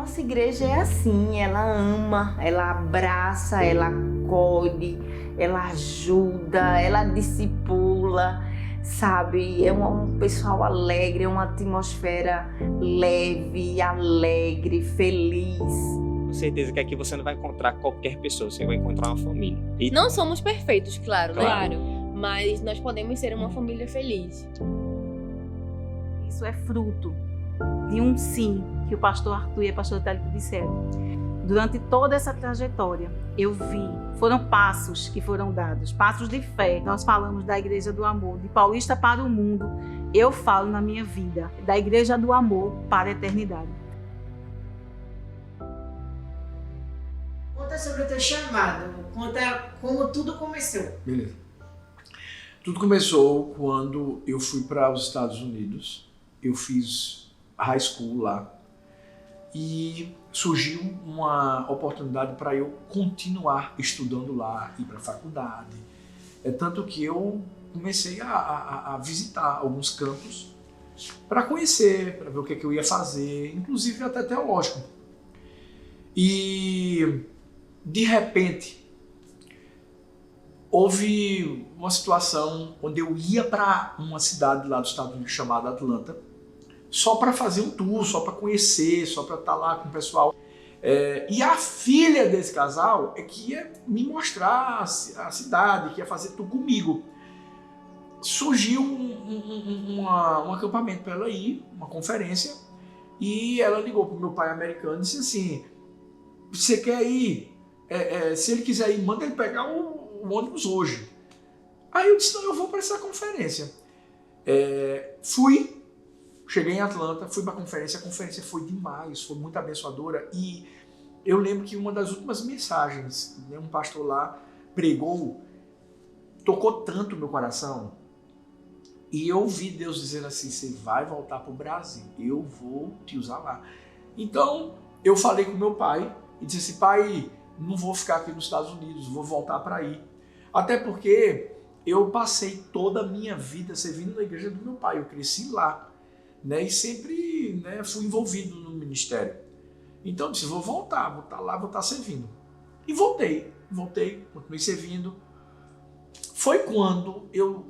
nossa igreja é assim, ela ama, ela abraça, ela acolhe, ela ajuda, ela discipula, sabe? É um pessoal alegre, é uma atmosfera leve, alegre, feliz. Com certeza que aqui você não vai encontrar qualquer pessoa, você vai encontrar uma família. E Não somos perfeitos, claro, né? Claro. Mas nós podemos ser uma família feliz. Isso é fruto de um sim que o pastor Arthur e a pastora Thalita disseram. Durante toda essa trajetória, eu vi, foram passos que foram dados, passos de fé. Nós falamos da Igreja do Amor, de Paulista para o mundo. Eu falo na minha vida, da Igreja do Amor para a eternidade. Conta sobre o teu chamado, conta como tudo começou. Beleza. Tudo começou quando eu fui para os Estados Unidos. Eu fiz high school lá e surgiu uma oportunidade para eu continuar estudando lá, ir para a faculdade. É tanto que eu comecei a visitar alguns campos para conhecer, para ver o que eu ia fazer, inclusive até teológico. E de repente houve uma situação onde eu ia para uma cidade lá dos Estados Unidos chamada Atlanta, só para fazer um tour, só para conhecer, só para estar lá com o pessoal. E a filha desse casal é que ia me mostrar a cidade, que ia fazer tudo comigo. Surgiu um acampamento para ela ir, uma conferência, e ela ligou para o meu pai americano e disse assim: você quer ir? Se ele quiser ir, manda ele pegar o ônibus hoje. Aí eu disse: não, eu vou para essa conferência. Fui. Cheguei em Atlanta, fui para a conferência foi demais, foi muito abençoadora. E eu lembro que uma das últimas mensagens, né, um pastor lá pregou, tocou tanto o meu coração. E eu ouvi Deus dizendo assim: você vai voltar para o Brasil, eu vou te usar lá. Então eu falei com meu pai e disse assim: pai, não vou ficar aqui nos Estados Unidos, vou voltar para aí. Até porque eu passei toda a minha vida servindo na igreja do meu pai, eu cresci lá. Né, e sempre, né, fui envolvido no ministério. Então eu disse: vou voltar, vou estar lá, vou estar servindo. E voltei, continuei servindo. Foi quando eu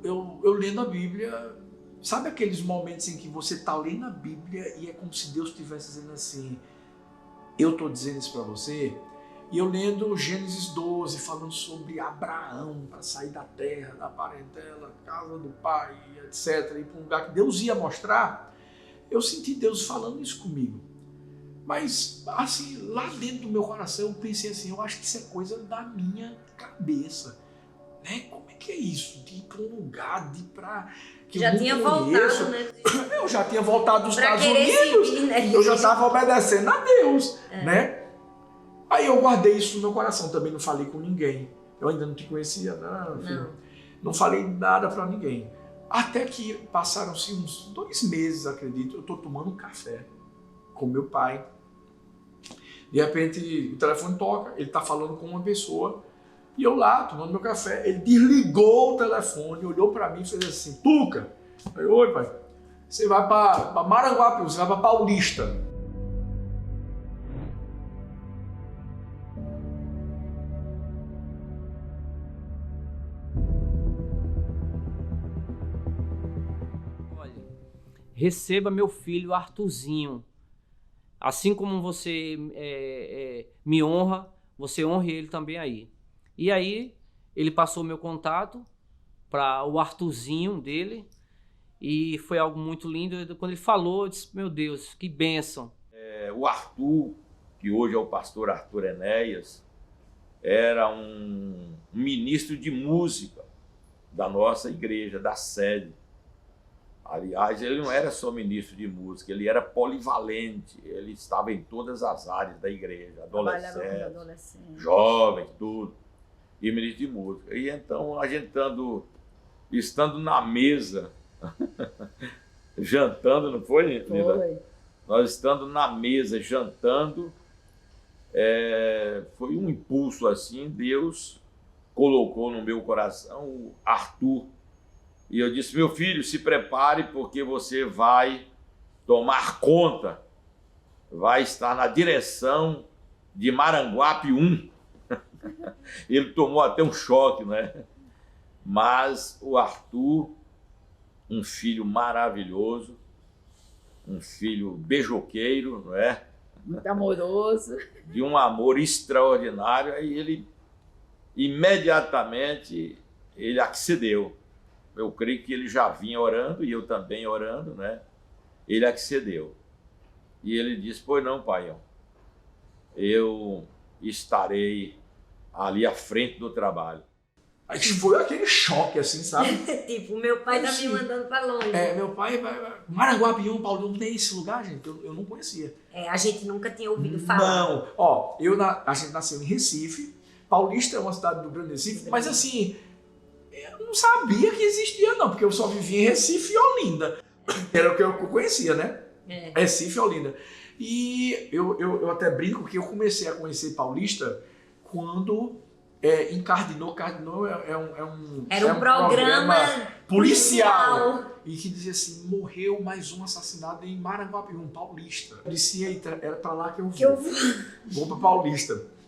lendo a Bíblia, sabe aqueles momentos em que você está lendo a Bíblia e é como se Deus estivesse dizendo assim: eu estou dizendo isso para você. E eu lendo Gênesis 12, falando sobre Abraão, para sair da terra, da parentela, casa do pai, etc., ir para um lugar que Deus ia mostrar. Eu senti Deus falando isso comigo. Mas, assim, lá dentro do meu coração, eu pensei assim: eu acho que isso é coisa da minha cabeça. Né? Como é que é isso? De ir para um lugar, de ir para... Já tinha voltado, né? Eu já tinha voltado dos pra Estados Unidos. Servir, né? Eu já estava obedecendo a Deus. Né? Aí eu guardei isso no meu coração. Também não falei com ninguém. Eu ainda não te conhecia, não falei nada para ninguém. Até que passaram-se uns 2 meses, acredito, eu estou tomando um café com meu pai. De repente o telefone toca, ele está falando com uma pessoa, e eu lá, tomando meu café, ele desligou o telefone, olhou para mim e fez assim: Tuca! Eu falei: oi, pai, você vai para Maranguape, você vai para Paulista. Receba meu filho Arthurzinho. Assim como você me honra, você honre ele também aí. E aí, ele passou meu contato para o Arthurzinho dele. E foi algo muito lindo. Quando ele falou, eu disse: meu Deus, que bênção. O Arthur, que hoje é o pastor Arthur Enéas, era um ministro de música da nossa igreja, da sede. Aliás, ele não era só ministro de música, ele era polivalente, ele estava em todas as áreas da igreja, adolescente, jovem, tudo, e ministro de música. E então, a gente estando na mesa, jantando, não foi, Linda? Foi. Nós estando na mesa, jantando, foi um impulso assim, Deus colocou no meu coração o Arthur. E eu disse: meu filho, se prepare, porque você vai tomar conta vai estar na direção de Maranguape 1. Ele tomou até um choque, né? Mas o Arthur, um filho maravilhoso, um filho beijoqueiro, não é? Muito amoroso. De um amor extraordinário, e ele imediatamente ele accedeu. Eu creio que ele já vinha orando, e eu também orando, né? Ele accedeu. E ele disse: pois não, pai, eu estarei ali à frente do trabalho. Aí foi aquele choque, assim, sabe? Tipo, meu pai tá me mandando pra longe. Meu pai vai. Maranguapium, Paulo, não tem esse lugar, gente? Eu não conhecia. A gente nunca tinha ouvido falar. Não. Ó, a gente nasceu em Recife. Paulista é uma cidade do Grande Recife, mas assim, eu não sabia que existia, não, porque eu só vivia em Recife e Olinda. Era o que eu conhecia, né? Recife e Olinda. E eu até brinco que eu comecei a conhecer Paulista quando encardinou. Cardinou Era um programa policial. E que dizia assim: morreu mais um assassinado em Maranguapium, Paulista. Eu disse: eita, era pra lá que eu vou. Vou pra Paulista.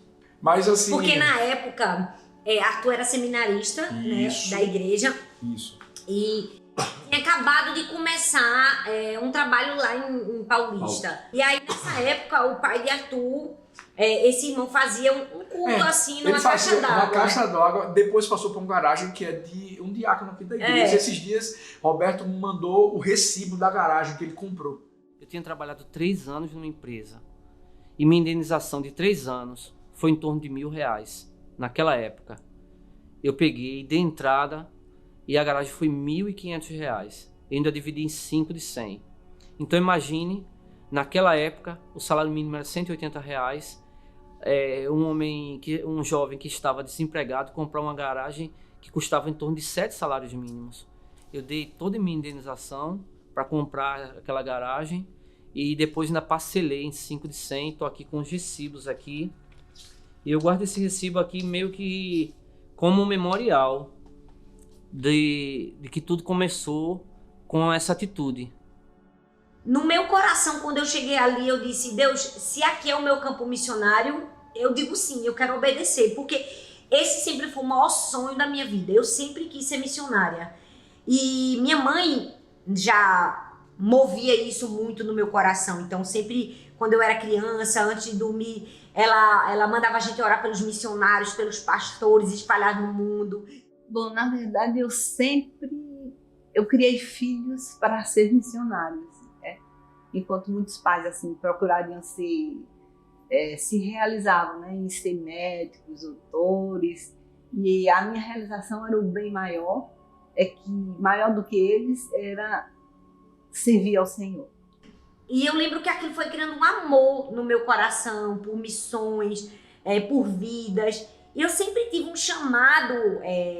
Mas assim... Porque na época, Arthur era seminarista, né, da igreja. Isso. E tinha acabado de começar um trabalho lá em Paulista. E aí, nessa época, o pai de Arthur, esse irmão, fazia um culto assim, numa caixa d'água. Uma caixa d'água, depois passou para uma garagem que é de um diácono aqui da igreja. Esses dias, Roberto me mandou o recibo da garagem que ele comprou. Eu tinha trabalhado 3 anos numa empresa e minha indenização de 3 anos foi em torno de R$1.000 naquela época. Eu peguei, dei entrada e a garagem foi R$1.500. Eu ainda dividi em 5 de 100. Então imagine, naquela época o salário mínimo era R$180. Um jovem que estava desempregado comprar uma garagem que custava em torno de 7 salários mínimos. Eu dei toda a minha indenização para comprar aquela garagem e depois ainda parcelei em 5 de 100. Estou aqui com os recibos aqui. E eu guardo esse recibo aqui meio que como um memorial de que tudo começou com essa atitude. No meu coração, quando eu cheguei ali, eu disse: Deus, se aqui é o meu campo missionário, eu digo sim, eu quero obedecer. Porque esse sempre foi o maior sonho da minha vida. Eu sempre quis ser missionária. E minha mãe já movia isso muito no meu coração. Então sempre, quando eu era criança, antes de dormir, ela mandava a gente orar pelos missionários, pelos pastores espalhados no mundo. Bom, na verdade, eu criei filhos para ser missionários, né? Enquanto muitos pais assim procurariam se realizavam, né, em ser médicos, doutores, e a minha realização era o bem maior, que maior do que eles era servir ao Senhor. E eu lembro que aquilo foi criando um amor no meu coração por missões, por vidas. E eu sempre tive um chamado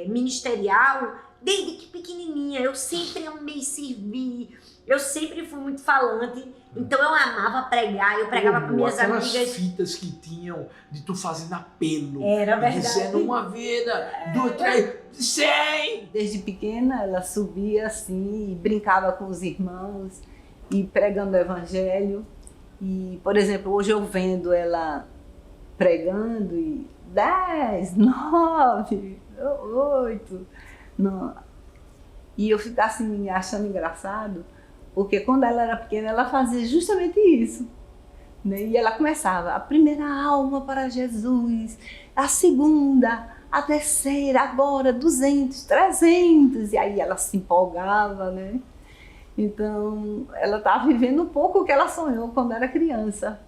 ministerial desde que pequenininha. Eu sempre amei servir, eu sempre fui muito falante. Então eu amava pregar, eu pregava para minhas amigas. Aquelas fitas que tinham de tu fazendo apelo. Era verdade. Dizendo uma vida, 2, 3, 100! Desde pequena ela subia assim e brincava com os irmãos e pregando o evangelho. E, por exemplo, hoje eu vendo ela pregando e 10, 9, 8, 9. E eu ficava assim me achando engraçado, porque quando ela era pequena ela fazia justamente isso, né? E ela começava: a primeira alma para Jesus, a segunda, a terceira, agora 200, 300. E aí ela se empolgava, né? Então, ela estava vivendo um pouco o que ela sonhou quando era criança.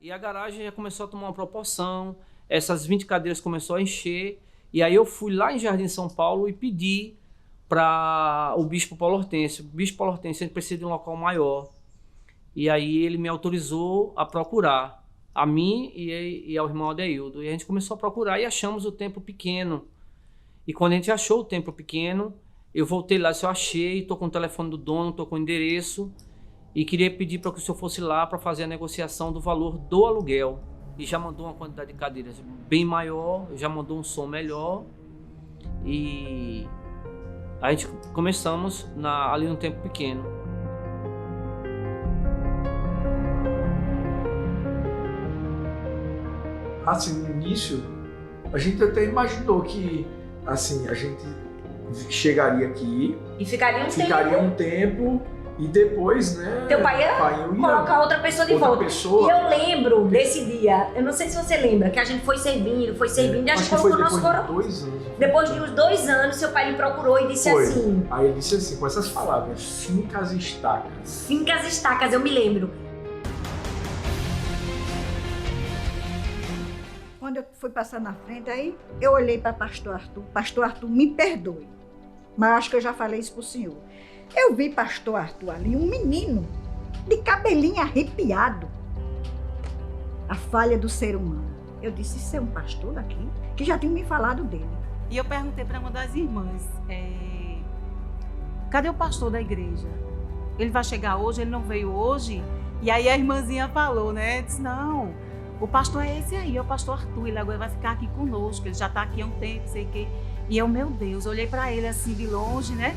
E a garagem já começou a tomar uma proporção, essas 20 cadeiras começou a encher, e aí eu fui lá em Jardim São Paulo e pedi para o Bispo Paulo Hortêncio. O Bispo Paulo Hortêncio precisa de um local maior. E aí ele me autorizou a procurar, a mim e ao irmão Adeildo. E a gente começou a procurar e achamos o templo pequeno. E quando a gente achou o templo pequeno, eu voltei lá, se eu achei, estou com o telefone do dono, estou com o endereço, e queria pedir para que o senhor fosse lá para fazer a negociação do valor do aluguel. E já mandou uma quantidade de cadeiras bem maior, já mandou um som melhor, e a gente começamos ali no tempo pequeno. Assim, no início, a gente até imaginou que assim, a gente chegaria aqui E ficaria um tempo e depois, né? Teu pai ia colocar outra pessoa de volta. E eu lembro desse dia, eu não sei se você lembra, que a gente foi servindo e a gente colocou o nosso coração. Depois de uns 2 anos, seu pai me procurou e disse assim. Aí ele disse assim, com essas palavras, fincas estacas. Fincas estacas, eu me lembro. Quando eu fui passar na frente, aí eu olhei para pastor Arthur, me perdoe, mas acho que eu já falei isso pro senhor. Eu vi pastor Arthur ali, um menino, de cabelinho arrepiado. A falha do ser humano. Eu disse, isso é um pastor aqui? Que já tinha me falado dele. E eu perguntei para uma das irmãs, cadê o pastor da igreja? Ele vai chegar hoje, ele não veio hoje? E aí a irmãzinha falou, né? Disse, não, o pastor é esse aí, é o pastor Arthur, ele agora vai ficar aqui conosco, ele já está aqui há um tempo, sei o quê. E eu, meu Deus, olhei para ele assim de longe, né?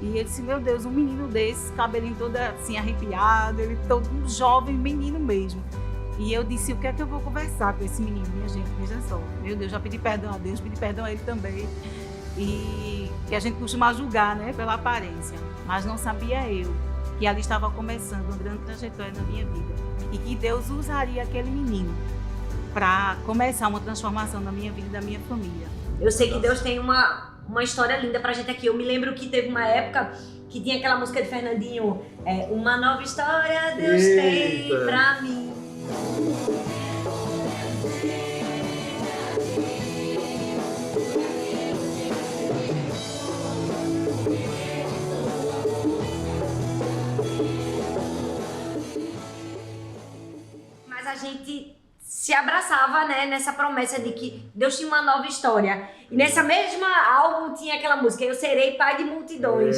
E ele disse, meu Deus, um menino desse, cabelinho todo assim arrepiado, ele todo um jovem menino mesmo. E eu disse, o que é que eu vou conversar com esse menino, minha gente, veja só. Meu Deus, já pedi perdão a Deus, pedi perdão a ele também. E que a gente costuma julgar, né, pela aparência. Mas não sabia eu que ali estava começando uma grande trajetória na minha vida. E que Deus usaria aquele menino para começar uma transformação na minha vida e da minha família. Eu sei que Deus tem uma história linda pra gente aqui. Eu me lembro que teve uma época que tinha aquela música de Fernandinho, uma nova história Deus tem pra mim. Mas a gente se abraçava, né, nessa promessa de que Deus tinha uma nova história. E nessa mesma álbum tinha aquela música, eu serei pai de multidões.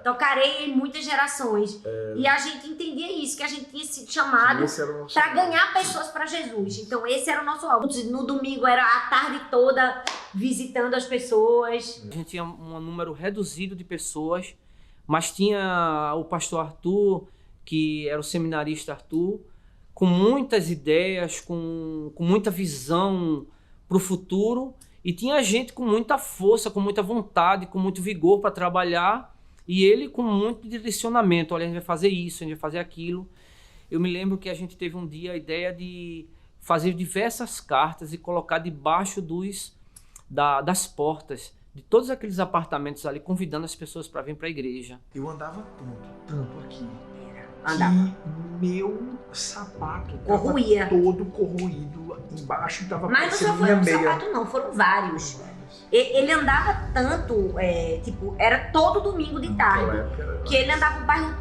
Tocarei em muitas gerações. E a gente entendia isso, que a gente tinha sido chamado para ganhar pessoas para Jesus. Então esse era o nosso álbum. No domingo era a tarde toda visitando as pessoas. A gente tinha um número reduzido de pessoas, mas tinha o pastor Arthur, que era o seminarista Arthur, com muitas ideias, com muita visão para o futuro, e tinha gente com muita força, com muita vontade, com muito vigor para trabalhar, e ele com muito direcionamento. Olha, a gente vai fazer isso, a gente vai fazer aquilo. Eu me lembro que a gente teve um dia a ideia de fazer diversas cartas e colocar debaixo das portas de todos aqueles apartamentos ali, convidando as pessoas para vir para a igreja. Eu andava tanto aqui. Andava. Que meu sapato corroía. Todo corroído embaixo, tava mas não só foi um sapato não, foram vários. Ele andava tanto, tipo, era todo domingo de tarde, que ele andava o bairro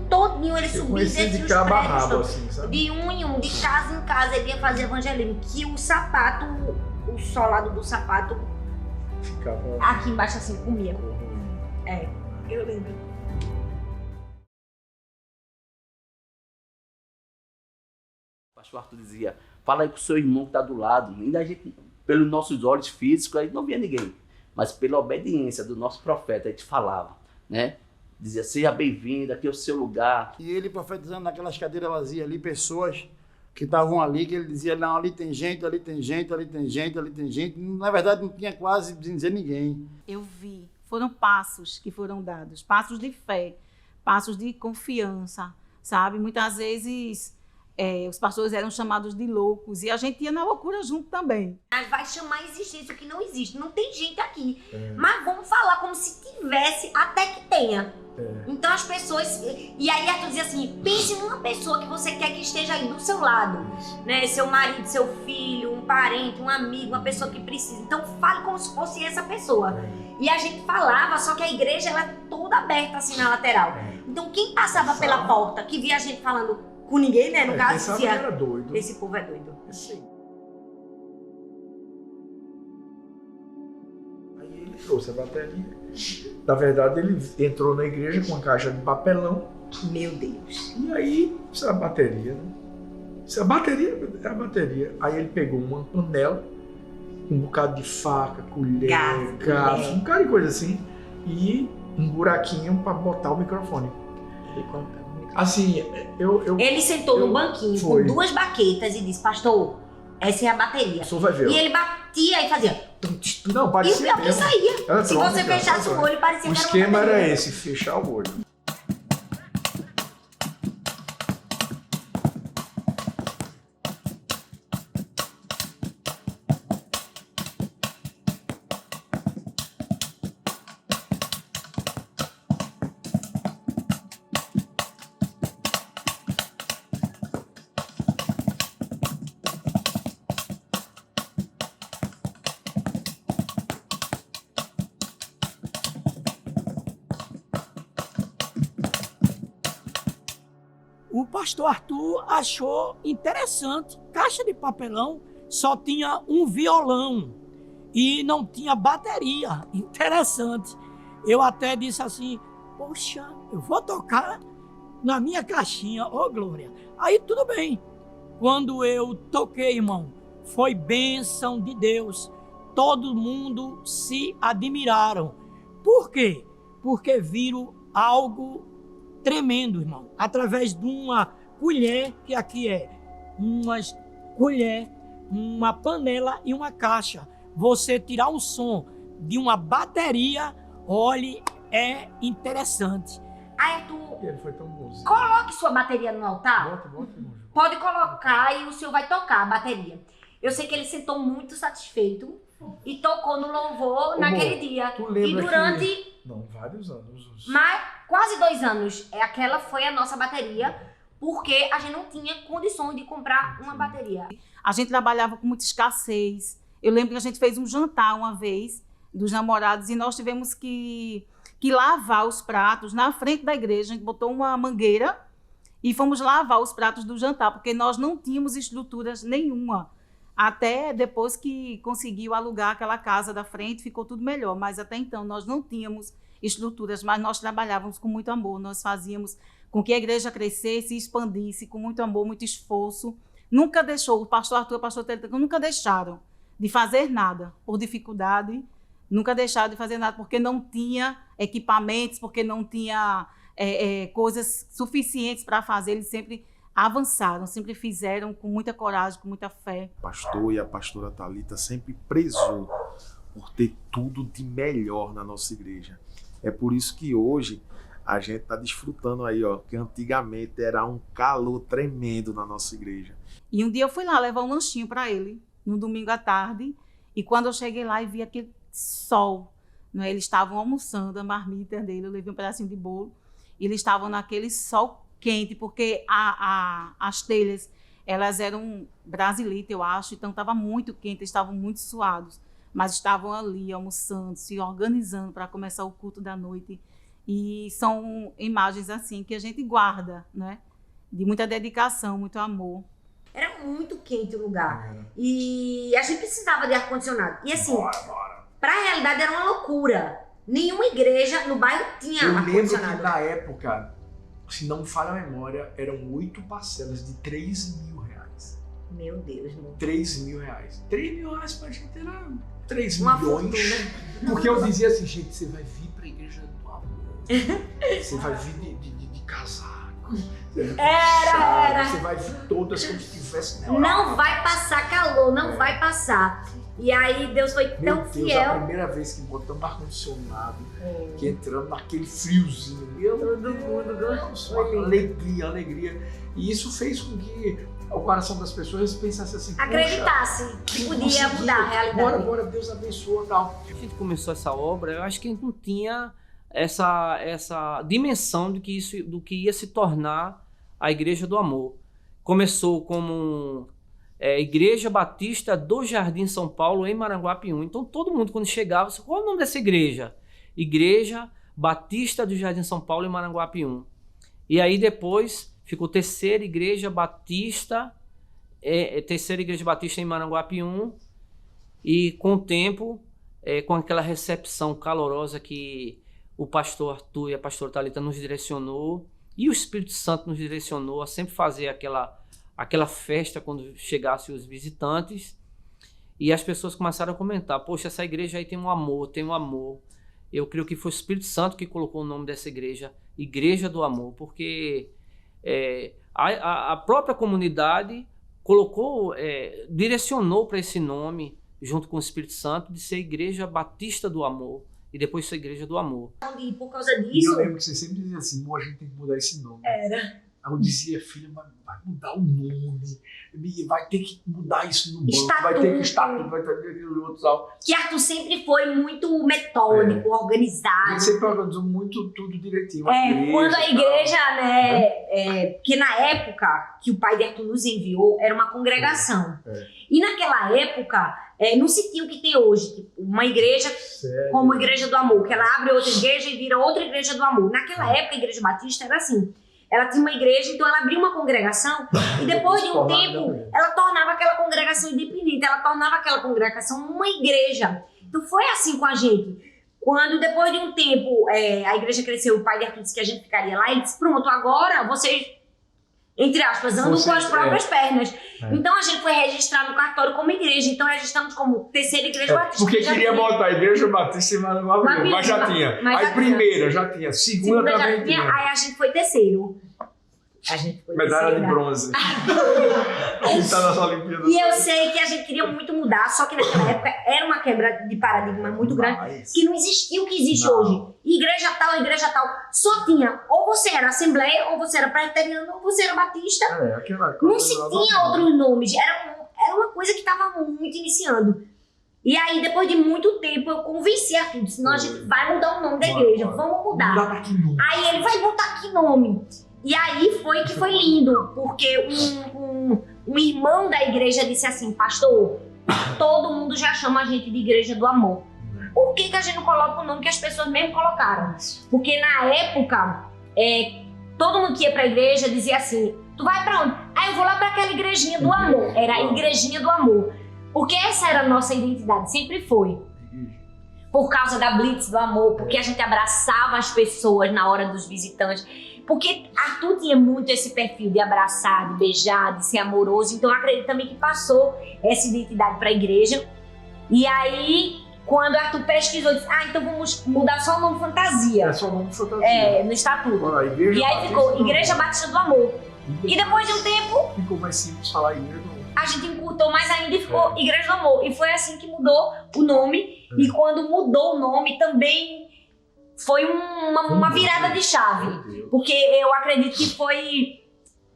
todinho, ele subia e descia os prédios, assim, de um em um, de casa em casa, ele ia fazer evangelismo, que o sapato, o solado do sapato ficava aqui embaixo assim, comia. Eu lembro. O pastor Arthur dizia, fala aí com o seu irmão que está do lado. Ainda a gente, pelos nossos olhos físicos, a gente não via ninguém. Mas pela obediência do nosso profeta, a gente falava, né? Dizia, seja bem-vindo, aqui é o seu lugar. E ele profetizando naquelas cadeiras vazias ali, pessoas que estavam ali, que ele dizia, não, ali tem gente, ali tem gente, ali tem gente, ali tem gente. Na verdade, não tinha quase dizer ninguém. Eu vi, foram passos que foram dados, passos de fé, passos de confiança, sabe? Muitas vezes os pastores eram chamados de loucos e a gente ia na loucura junto também. Mas vai chamar a existência o que não existe, não tem gente aqui. Mas vamos falar como se tivesse até que tenha. Então as pessoas... E aí Arthur dizia assim, pense numa pessoa que você quer que esteja aí do seu lado. Né? Seu marido, seu filho, um parente, um amigo, uma pessoa que precisa. Então fale como se fosse essa pessoa. E a gente falava, só que a igreja ela é toda aberta assim na lateral. Então quem passava pela porta, que via a gente falando com ninguém, né? No caso, dizia, era doido. Esse povo é doido. Sim. Aí ele trouxe a bateria. Na verdade, ele entrou na igreja com uma caixa de papelão. Meu Deus. E aí, isso é a bateria, né? Isso é a bateria, é a bateria. Aí ele pegou uma panela, um bocado de faca, colher, garfo, um bocado de coisa assim, e um buraquinho para botar o microfone. Assim, Ele sentou no banquinho com 2 baquetas e disse, pastor, essa é a bateria. O senhor vai ver. E ele batia e fazia... Não, parecia. E o pior que saía. Era Se trônica, você fechasse o olho, parecia o que era uma esquema era bateria. esse, fechar o olho. O pastor Arthur achou interessante. Caixa de papelão só tinha um violão e não tinha bateria. Interessante. Eu até disse assim, poxa, eu vou tocar na minha caixinha, ô glória. Aí tudo bem. Quando eu toquei, irmão, foi bênção de Deus. Todo mundo se admiraram. Por quê? Porque viram algo tremendo, irmão. Através de uma colher, que aqui é uma colher, uma panela e uma caixa. Você tirar um som de uma bateria, olhe, é interessante. Aí Arthur, E ele foi tão bonzinho. coloque sua bateria no altar. Bota, irmão. Pode colocar e o senhor vai tocar a bateria. Eu sei que ele sentou muito satisfeito e tocou no louvor naquele dia. Tu E lembra durante que... Não, vários anos. quase 2 anos, aquela foi a nossa bateria, porque a gente não tinha condições de comprar uma bateria. A gente trabalhava com muita escassez. Eu lembro que a gente fez um jantar uma vez dos namorados e nós tivemos que lavar os pratos na frente da igreja. A gente botou uma mangueira e fomos lavar os pratos do jantar, porque nós não tínhamos estruturas nenhuma. Até depois que conseguiu alugar aquela casa da frente, ficou tudo melhor. Mas até então nós não tínhamos estruturas, mas nós trabalhávamos com muito amor. Nós fazíamos com que a igreja crescesse e expandisse com muito amor, muito esforço. Nunca deixou, o pastor Arthur e o pastor Telita nunca deixaram de fazer nada por dificuldade, nunca deixaram de fazer nada porque não tinha equipamentos, porque não tinha coisas suficientes para fazer. Eles sempre avançaram, sempre fizeram com muita coragem, com muita fé. O pastor e a pastora Thalita sempre prezou por ter tudo de melhor na nossa igreja. É por isso que hoje a gente está desfrutando aí, ó, que antigamente era um calor tremendo na nossa igreja. E um dia eu fui lá levar um lanchinho para ele, no domingo à tarde, e quando eu cheguei lá e vi aquele sol, né, eles estavam almoçando, a marmita dele, eu levei um pedacinho de bolo, e eles estavam naquele sol quente, porque as telhas, elas eram brasilitas, eu acho, então estava muito quente, eles estavam muito suados, mas estavam ali almoçando, se organizando para começar o culto da noite. E são imagens assim que a gente guarda, né? De muita dedicação, muito amor. Era muito quente o lugar. E a gente precisava de ar-condicionado. E assim, para a realidade era uma loucura. Nenhuma igreja no bairro tinha Eu lembro que ar-condicionado. na época, se não me falha a memória, eram 8 parcelas de R$3.000. Meu Deus, irmão. R$3.000. R$3.000 pra gente era 3 Uma milhões. fortuna. Porque eu dizia assim, gente, você vai vir pra igreja do amor. Você vai vir de casaco. Era. Você vai vir todas como se tivesse na Não vai passar calor, não vai passar. E aí Deus foi Meu tão Deus, fiel. a primeira vez que botamos ar-condicionado, que entramos naquele friozinho, todo mundo gostou. Alegria. E isso fez com que o coração das pessoas pensasse assim, Acreditasse que podia mudar a realidade. Bora, Deus abençoa e tal. A gente começou essa obra, eu acho que a gente não tinha essa dimensão do que ia se tornar a Igreja do Amor. Começou como Igreja Batista do Jardim São Paulo, em Maranguapium. Então todo mundo, quando chegava, qual é o nome dessa igreja? Igreja Batista do Jardim São Paulo, em Maranguapium. E aí depois ficou Terceira Igreja Batista em Maranguapium. E com o tempo, com aquela recepção calorosa que o pastor Arthur e a pastora Thalita nos direcionou, e o Espírito Santo nos direcionou a sempre fazer aquela festa quando chegassem os visitantes, e as pessoas começaram a comentar: poxa, essa igreja aí tem um amor. Eu creio que foi o Espírito Santo que colocou o nome dessa igreja, Igreja do Amor, porque a própria comunidade direcionou para esse nome, junto com o Espírito Santo, de ser Igreja Batista do Amor, e depois ser Igreja do Amor. E por causa disso... E eu lembro que você sempre dizia assim: a gente tem que mudar esse nome. Era. Aí eu dizia: filha, vai mudar o nome, vai ter que mudar isso no banco, Estatuto. vai ter que estatuto, vai ter aquilo outro tal. Que Arthur sempre foi muito metódico, organizado. Ele sempre organizou muito tudo direitinho. Quando a igreja, porque na época que o pai de Arthur nos enviou, era uma congregação. E naquela época, não se tinha o que tem hoje, tipo, uma igreja como a Igreja do Amor, que ela abre outra igreja e vira outra Igreja do Amor. Naquela época, a Igreja Batista era assim. Ela tinha uma igreja, então ela abria uma congregação e depois de um tempo ela tornava aquela congregação independente, ela tornava aquela congregação uma igreja. Então foi assim com a gente. Quando depois de um tempo a igreja cresceu, o pai de Arthur disse que a gente ficaria lá, ele disse: pronto, agora vocês, entre aspas, andam com as próprias pernas. Então a gente foi registrar no cartório como igreja, então registramos como Terceira Igreja Batista. Porque queria botar a Igreja Batista em Maranguapium, mas já tinha. Aí primeira já tinha, segunda também tinha. Aí a gente foi terceiro. Medalha de bronze. Que tá nessa Olimpíada. E eu sei que a gente queria muito mudar, só que naquela época era uma quebra de paradigma muito grande, que não existia o que existe hoje. Igreja tal. Só tinha, ou você era Assembleia, ou você era Presbiteriano, ou você era Batista. Não se tinha outros nomes. Era uma coisa que estava muito iniciando. E aí, depois de muito tempo, eu convenci a tudo. Senão a gente vai mudar o nome da igreja. Vamos mudar. Aí ele vai botar que nome? E aí foi lindo, porque um irmão da igreja disse assim: pastor, todo mundo já chama a gente de Igreja do Amor. Por que a gente não coloca o nome que as pessoas mesmo colocaram? Porque na época, todo mundo que ia pra igreja dizia assim: tu vai pra onde? Eu vou lá pra aquela igrejinha do amor. Era a Igrejinha do Amor. Porque essa era a nossa identidade, sempre foi. Por causa da Blitz do Amor, porque a gente abraçava as pessoas na hora dos visitantes. Porque Arthur tinha muito esse perfil de abraçar, de beijar, de ser amoroso. Então eu acredito também que passou essa identidade para a igreja. E aí, quando Arthur pesquisou, disse: então vamos mudar só o nome Fantasia. Só o nome Fantasia. No estatuto. E aí ficou Igreja Batista do Amor. E depois de um tempo... ficou mais simples falar Igreja do Amor. A gente encurtou mais ainda e ficou Igreja do Amor. E foi assim que mudou o nome. E quando mudou o nome também... foi uma virada de chave, porque eu acredito que foi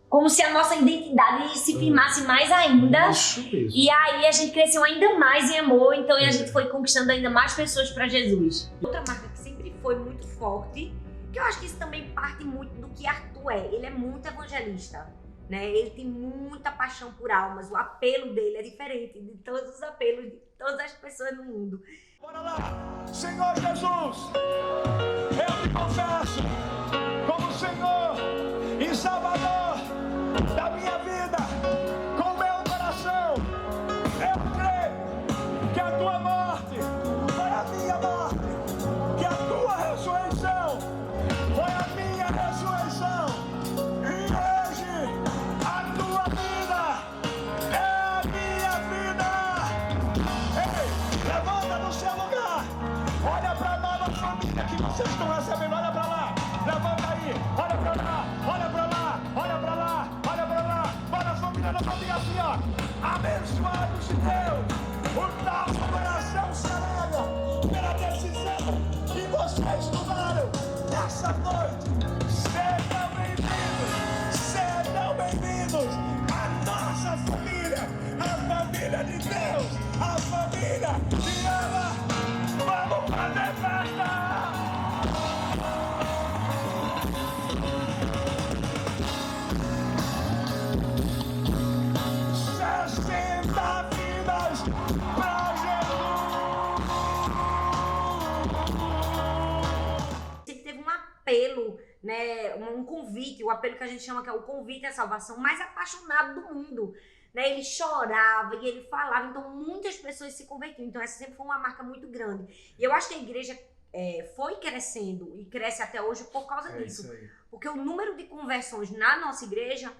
como se a nossa identidade se firmasse mais ainda, e aí a gente cresceu ainda mais em amor, então a gente foi conquistando ainda mais pessoas para Jesus. Outra marca que sempre foi muito forte, que eu acho que isso também parte muito do que Arthur ele é muito evangelista, né? Ele tem muita paixão por almas, o apelo dele é diferente de todos os apelos de todas as pessoas no mundo. Bora lá! Senhor Jesus, eu te confesso como Senhor e Salvador da minha vida, com o meu coração. Eu creio que a tua morte foi a minha morte, que a tua ressurreição foi a minha ressurreição. E hoje a tua vida é a minha vida. Ei, levanta no seu lugar. Olha pra nova família que vocês estão recebendo. Olha pra lá. Levanta aí. Olha pra lá. Olha pra lá. Olha pra lá. Olha pra lá. Bora, família, não pode assim, ó. Abençoados de Deus. O nosso coração celebra pela decisão que vocês tomaram nessa noite. Sejam bem-vindos. Sejam bem-vindos à nossa família. A família de Deus. A família que ama. Vamos fazer festa! convite, o apelo que a gente chama que é o convite à salvação mais apaixonado do mundo. Né? Ele chorava e ele falava, então muitas pessoas se convertiam. Então essa sempre foi uma marca muito grande. E eu acho que a igreja foi crescendo e cresce até hoje por causa disso. Porque o número de conversões na nossa igreja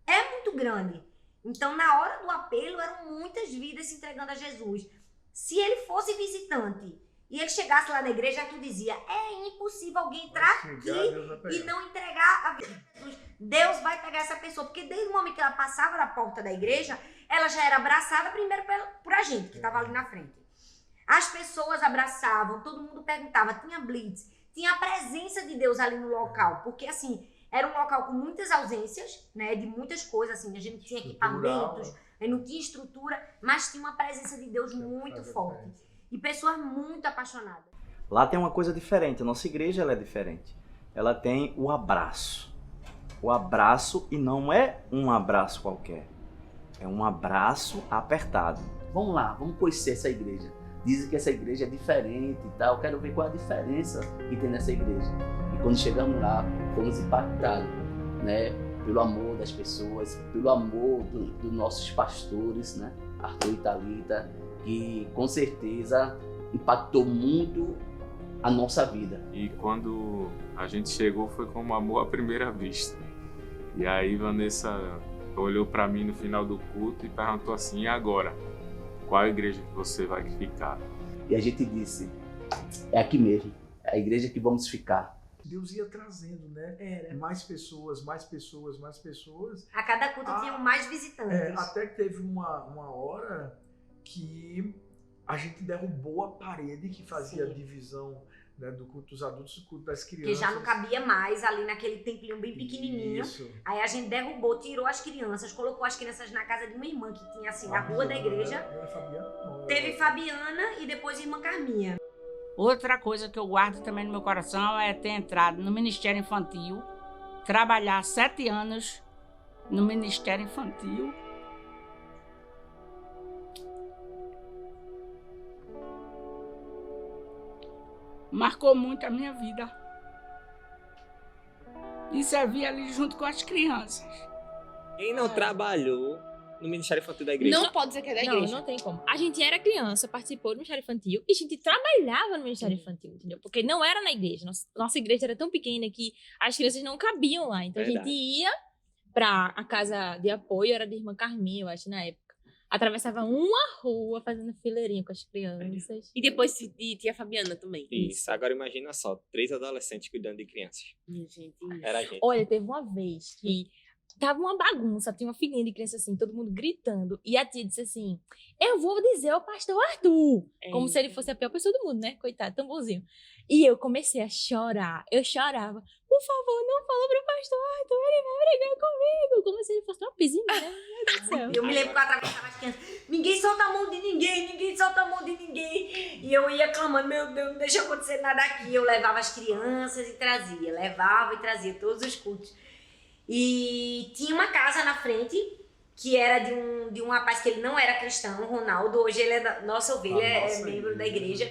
é muito grande. Então na hora do apelo eram muitas vidas se entregando a Jesus. Se ele fosse visitante e ele chegasse lá na igreja, tu dizia, é impossível alguém entrar aqui e não entregar a vida a Jesus. Deus vai pegar essa pessoa, porque desde o momento que ela passava na porta da igreja, ela já era abraçada primeiro por a gente, que estava ali na frente. As pessoas abraçavam, todo mundo perguntava, tinha blitz, tinha a presença de Deus ali no local, porque assim, era um local com muitas ausências, né, de muitas coisas, assim, a gente não tinha equipamentos, não tinha estrutura, mas tinha uma presença de Deus muito forte. E pessoas muito apaixonadas. Lá tem uma coisa diferente, a nossa igreja ela é diferente. Ela tem o abraço. O abraço, e não é um abraço qualquer. É um abraço apertado. Vamos lá, vamos conhecer essa igreja. Dizem que essa igreja é diferente e tal. Eu quero ver qual é a diferença que tem nessa igreja. E quando chegamos lá, fomos impactados, né? Pelo amor das pessoas, pelo amor dos nossos pastores, né? Arthur e Thalita, que com certeza impactou muito a nossa vida. E quando a gente chegou foi como amor à primeira vista. E aí Vanessa olhou para mim no final do culto e perguntou assim, e agora? Qual igreja que você vai ficar? E a gente disse, é aqui mesmo, é a igreja que vamos ficar. Deus ia trazendo, né? Mais pessoas, mais pessoas, mais pessoas. A cada culto tinham mais visitantes. Até que teve uma hora que a gente derrubou a parede que fazia a divisão, né, do culto dos adultos e do culto das crianças. Que já não cabia mais ali naquele templinho bem pequenininho. Isso. Aí a gente derrubou, tirou as crianças, colocou as crianças na casa de uma irmã que tinha assim, na rua da igreja. Teve Fabiana e depois irmã Carminha. Outra coisa que eu guardo também no meu coração é ter entrado no Ministério Infantil, trabalhar 7 anos no Ministério Infantil. Marcou muito a minha vida. E servir ali junto com as crianças. Quem não trabalhou no Ministério Infantil da igreja? Não pode dizer que é da igreja. Não tem como. A gente era criança, participou do Ministério Infantil e a gente trabalhava no Ministério Infantil, entendeu? Porque não era na igreja. Nossa igreja era tão pequena que as crianças não cabiam lá. Então a gente ia pra a casa de apoio, era da irmã Carminha, eu acho, na época. Atravessava uma rua fazendo fileirinha com as crianças. E depois tinha a Fabiana também. Isso, agora imagina só, 3 adolescentes cuidando de crianças. Minha gente. Era a gente. Olha, teve uma vez que tava uma bagunça, tinha uma filhinha de criança assim, todo mundo gritando. E a tia disse assim, eu vou dizer ao pastor Arthur. Como se ele fosse a pior pessoa do mundo, né? Coitado, tão bonzinho. E eu comecei a chorar, eu chorava. Por favor, não fala pro pastor Arthur, ele vai brigar comigo. Como se ele fosse uma pizinha, né? Meu Deus do céu. Eu me lembro que eu atravessava as crianças. Ninguém solta a mão de ninguém, ninguém solta a mão de ninguém. E eu ia clamando, meu Deus, não deixa acontecer nada aqui. Eu levava as crianças e trazia, levava e trazia todos os cultos. E tinha uma casa na frente, que era de um rapaz que ele não era cristão, o Ronaldo. Hoje ele é da nossa ovelha, é membro da igreja.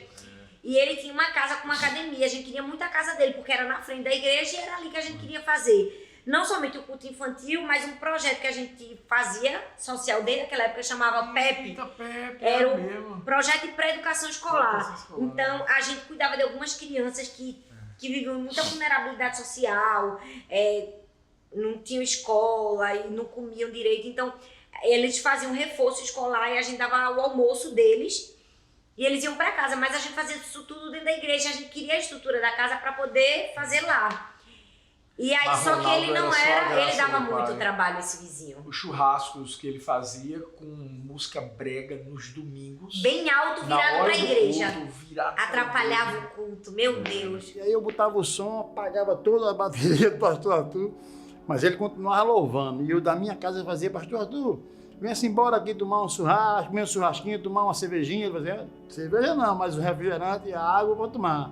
E ele tinha uma casa com uma academia. A gente queria muito a casa dele, porque era na frente da igreja e era ali que a gente queria fazer. Não somente o culto infantil, mas um projeto que a gente fazia, social, desde aquela época, chamava PEP. Era o Projeto de Pré-Educação Escolar. Então, a gente cuidava de algumas crianças que viviam em muita vulnerabilidade social, não tinham escola e não comiam direito. Então, eles faziam reforço escolar e a gente dava o almoço deles e eles iam para casa. Mas a gente fazia isso tudo dentro da igreja. A gente queria a estrutura da casa para poder fazer lá. E aí, só que ele não era, ele dava muito trabalho, esse vizinho. Os churrascos que ele fazia com música brega nos domingos. Bem alto, virado pra igreja. Atrapalhava o culto, meu Deus. E aí eu botava o som, apagava toda a bateria do pastor Arthur, mas ele continuava louvando. E eu da minha casa fazia, pastor Arthur, venha-se embora aqui tomar um churrasco, comer um churrasquinho, tomar uma cervejinha. Ele fazia, cerveja não, mas o refrigerante e a água eu vou tomar.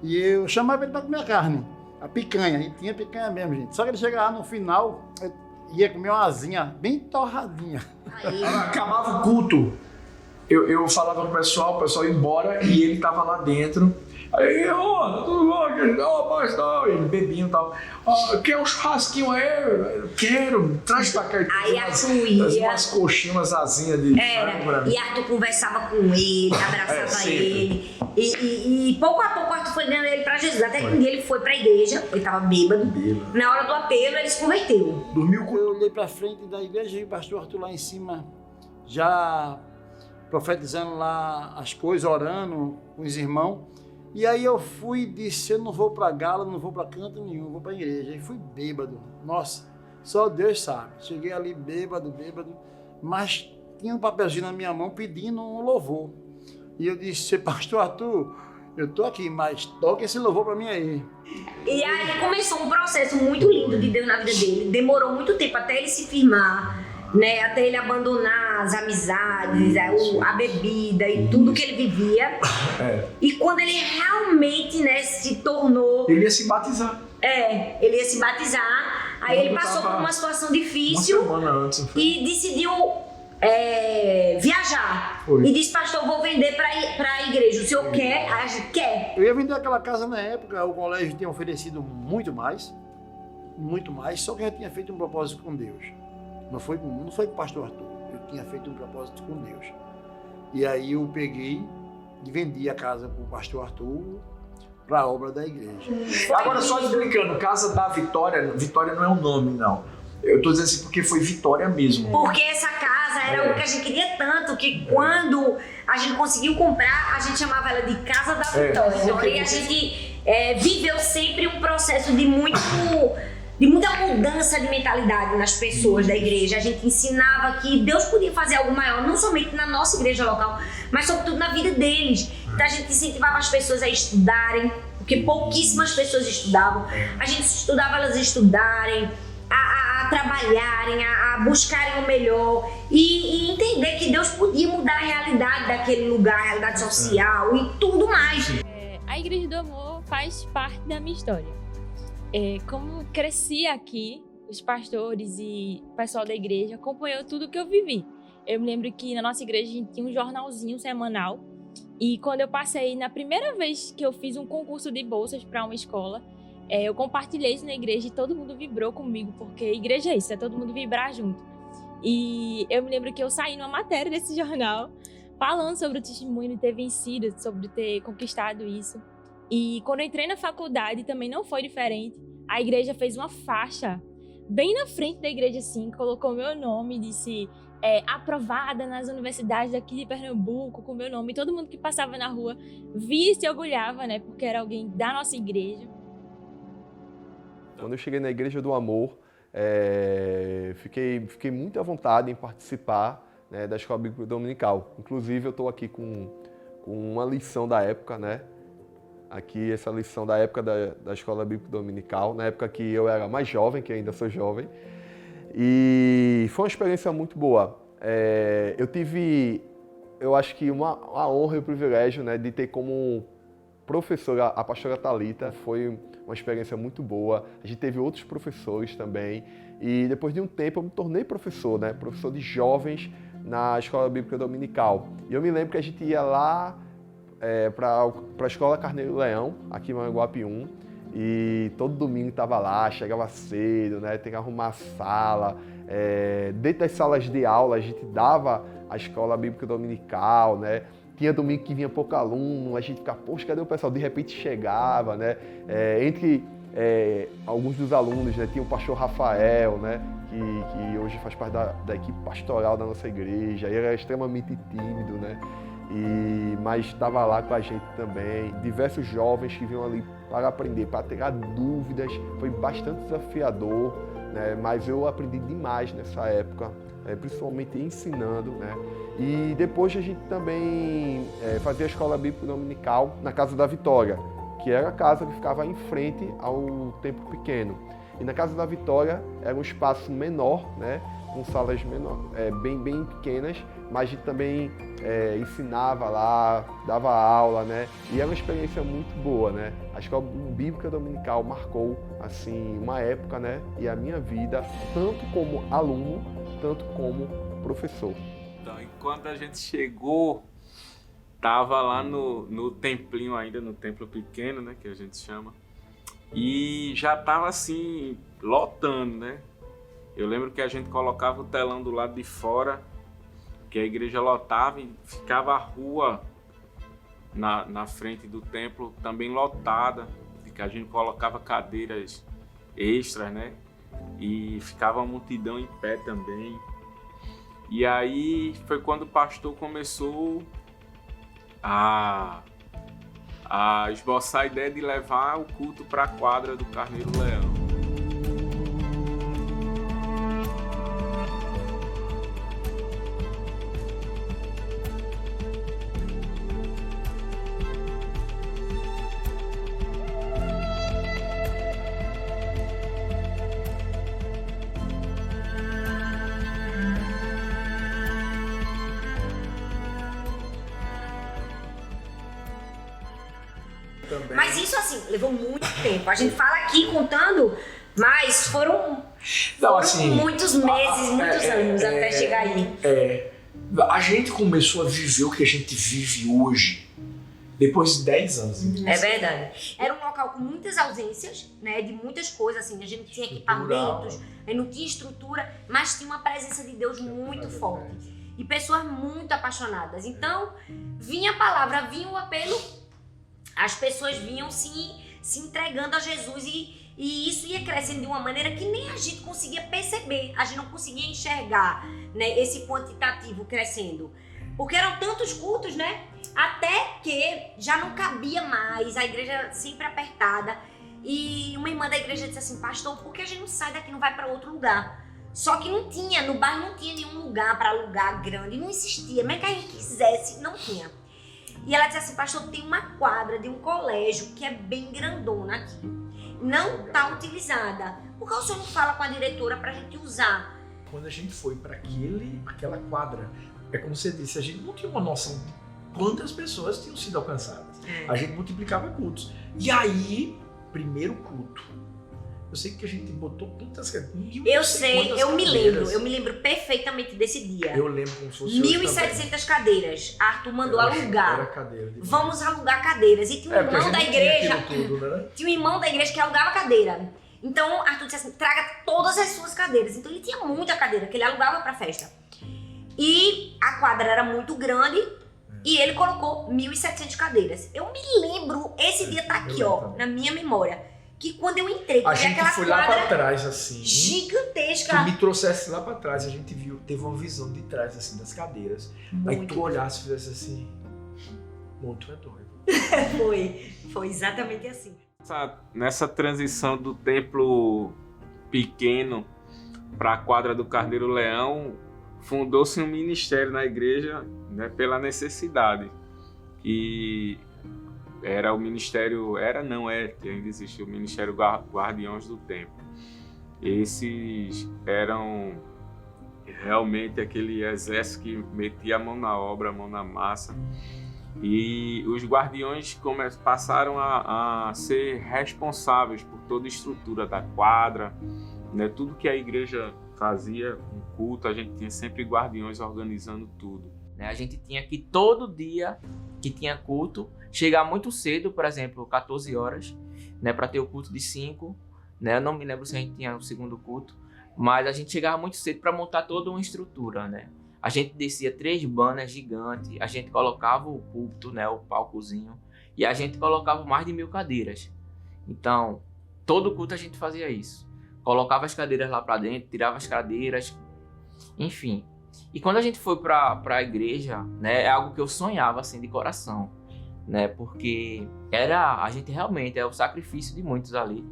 E eu chamava ele para comer a carne. A picanha, e tinha picanha mesmo, gente. Só que ele chegava no final, ia comer uma asinha bem torradinha. Acabava o culto, eu falava pro pessoal ia embora e ele tava lá dentro Aí, tudo bom? Pastor, ele bebinho e tal. Quer um churrasquinho aí? Eu quero, traz pra cá. Aí Arthur ia. Umas coxinhas, umas asinhas de frango pra mim. E Arthur conversava com ele, abraçava ele. E pouco a pouco Arthur foi ganhando ele pra Jesus. Até que um dia ele foi pra igreja, ele tava bêbado. Na hora do apelo, ele se converteu. Dormiu com... Eu olhei pra frente da igreja e o pastor Arthur lá em cima, já profetizando lá as coisas, orando com os irmãos. E aí eu fui e disse, eu não vou pra gala, não vou pra canto nenhum, vou pra igreja. E fui bêbado. Nossa, só Deus sabe. Cheguei ali bêbado, mas tinha um papelzinho na minha mão pedindo um louvor. E eu disse, pastor Arthur, eu tô aqui, mas toca esse louvor pra mim aí. E aí começou um processo muito lindo de Deus na vida dele. Demorou muito tempo até ele se firmar, né? Até ele abandonar as amizades, a bebida e tudo que ele vivia. E quando ele realmente, né, se tornou... Ele ia se batizar. Ele ia se batizar. Aí ele passou por uma situação difícil. Uma semana antes. E decidiu viajar. E disse, pastor, eu vou vender pra igreja. O senhor quer? A gente quer. Eu ia vender aquela casa na época, o colégio tinha oferecido muito mais, só que eu já tinha feito um propósito com Deus. Não foi com o pastor Arthur, eu tinha feito um propósito com Deus. E aí eu peguei e vendi a casa para o pastor Arthur para a obra da igreja. Agora só explicando, Casa da Vitória, Vitória não é o nome, não. Eu tô dizendo assim porque foi Vitória mesmo. Porque essa casa era o que a gente queria tanto, que quando a gente conseguiu comprar, a gente chamava ela de Casa da Vitória. E a gente viveu sempre um processo de muita mudança de mentalidade nas pessoas da igreja. A gente ensinava que Deus podia fazer algo maior, não somente na nossa igreja local, mas sobretudo na vida deles. Então a gente incentivava as pessoas a estudarem, porque pouquíssimas pessoas estudavam. A gente estudava elas a estudarem, a trabalharem, a buscarem o melhor e entender que Deus podia mudar a realidade daquele lugar, a realidade social e tudo mais. A Igreja do Amor faz parte da minha história. Como cresci aqui, os pastores e o pessoal da igreja acompanhou tudo que eu vivi. Eu me lembro que na nossa igreja a gente tinha um jornalzinho semanal e quando eu passei, na primeira vez que eu fiz um concurso de bolsas para uma escola, eu compartilhei isso na igreja e todo mundo vibrou comigo, porque igreja é isso, é todo mundo vibrar junto. E eu me lembro que eu saí numa matéria desse jornal falando sobre o testemunho de ter vencido, sobre ter conquistado isso. E quando eu entrei na faculdade também não foi diferente. A igreja fez uma faixa bem na frente da igreja, assim, colocou meu nome, disse aprovada nas universidades daqui de Pernambuco, com meu nome. E todo mundo que passava na rua via e se orgulhava, né? Porque era alguém da nossa igreja. Quando eu cheguei na Igreja do Amor, fiquei muito à vontade em participar, né, da Escola Bíblica Dominical. Inclusive, eu estou aqui com uma lição da época, né? Aqui, essa lição da época da Escola Bíblica Dominical, na época que eu era mais jovem, que ainda sou jovem. E foi uma experiência muito boa. Eu tive, eu acho que uma honra e o privilégio, né, de ter como professora a pastora Thalita. Foi uma experiência muito boa. A gente teve outros professores também. E depois de um tempo eu me tornei professor, né, professor de jovens na Escola Bíblica Dominical. E eu me lembro que a gente ia lá para a Escola Carneiro Leão, aqui em Maranguapium, e todo domingo estava lá, chegava cedo, né, tem que arrumar a sala. Dentro das salas de aula a gente dava a Escola Bíblica Dominical, né? Tinha domingo que vinha pouco aluno, a gente ficava, poxa, cadê o pessoal? De repente chegava, né? Entre alguns dos alunos, né, tinha o pastor Rafael, né, que hoje faz parte da equipe pastoral da nossa igreja. Ele era extremamente tímido, né? Mas estava lá com a gente também. Diversos jovens que vinham ali para aprender, para tirar dúvidas. Foi bastante desafiador, né? Mas eu aprendi demais nessa época, principalmente ensinando, né? E depois a gente também fazia a Escola Bíblica Dominical na Casa da Vitória, que era a casa que ficava em frente ao Templo Pequeno. E na Casa da Vitória era um espaço menor, né? Com salas bem pequenas, mas a gente também ensinava lá, dava aula, né? E era uma experiência muito boa, né? A Escola Bíblica Dominical marcou, assim, uma época, né? E a minha vida, tanto como aluno, tanto como professor. Então, enquanto a gente chegou tava lá no templinho ainda, no templo pequeno, né, que a gente chama, e já tava assim, lotando, né? Eu lembro que a gente colocava o telão do lado de fora, que a igreja lotava e ficava a rua na frente do templo também lotada, que a gente colocava cadeiras extras, né? E ficava a multidão em pé também. E aí foi quando o pastor começou a esboçar a ideia de levar o culto para a quadra do Carneiro Leão. Mas isso, assim, levou muito tempo. A gente fala aqui contando, mas foram muitos meses, muitos anos até chegar aí. A gente começou a viver o que a gente vive hoje depois de 10 anos. É verdade. Era um local com muitas ausências, né, de muitas coisas, assim, a gente tinha equipamentos, não tinha estrutura, mas tinha uma presença de Deus muito forte. E pessoas muito apaixonadas. Então, vinha a palavra, vinha o apelo, as pessoas vinham se entregando a Jesus e isso ia crescendo de uma maneira que nem a gente conseguia perceber, a gente não conseguia enxergar, né, esse quantitativo crescendo. Porque eram tantos cultos, né? Até que já não cabia mais, a igreja sempre apertada. E uma irmã da igreja disse assim: pastor, por que a gente não sai daqui e não vai para outro lugar? Só que não tinha, no bairro não tinha nenhum lugar para alugar grande, não existia, mesmo que a gente quisesse, não tinha. E ela disse assim: pastor, tem uma quadra de um colégio que é bem grandona aqui. Não está utilizada. Por que o senhor não fala com a diretora para a gente usar? Quando a gente foi para aquela quadra, é como você disse, a gente não tinha uma noção de quantas pessoas tinham sido alcançadas. A gente multiplicava cultos. E aí, primeiro culto. Eu sei que a gente botou quantas cadeiras. Eu sei, eu me lembro perfeitamente desse dia. Eu lembro como se fosse 1.700 cadeiras. Arthur mandou alugar. Era cadeira demais. Vamos alugar cadeiras. E tinha um irmão da igreja. Tinha um irmão da igreja que alugava cadeira. Então Arthur disse assim: traga todas as suas cadeiras. Então ele tinha muita cadeira que ele alugava pra festa. E a quadra era muito grande. E ele colocou 1.700 cadeiras. Eu me lembro, esse dia tá aqui, ó, na minha memória. Que quando eu entrei, a gente foi lá pra trás, assim. Gigantesca. Tu me trouxesse lá pra trás, a gente viu, teve uma visão de trás, assim, das cadeiras. Aí tu olhasse e fizesse assim: tu é doido. Foi exatamente assim. Nessa transição do templo pequeno para a quadra do Carneiro Leão, fundou-se um ministério na igreja, né, pela necessidade. E era o ministério, que ainda existe, o Ministério Guardiões do Templo. Esses eram realmente aquele exército que metia a mão na obra, a mão na massa. E os guardiões passaram a ser responsáveis por toda a estrutura da quadra, né? Tudo que a igreja fazia, um culto, a gente tinha sempre guardiões organizando tudo. A gente tinha que todo dia que tinha culto, chegar muito cedo, por exemplo, 14 horas, né, para ter o culto de 5, né? Eu não me lembro se a gente tinha o segundo culto, mas a gente chegava muito cedo para montar toda uma estrutura, né? A gente descia 3 banners gigantes, a gente colocava o púlpito, né, o palcozinho, e a gente colocava mais de 1.000 cadeiras. Então, todo culto a gente fazia isso. Colocava as cadeiras lá para dentro, tirava as cadeiras, enfim. E quando a gente foi para a igreja, né, é algo que eu sonhava assim de coração, né, porque a gente realmente é o sacrifício de muitos ali.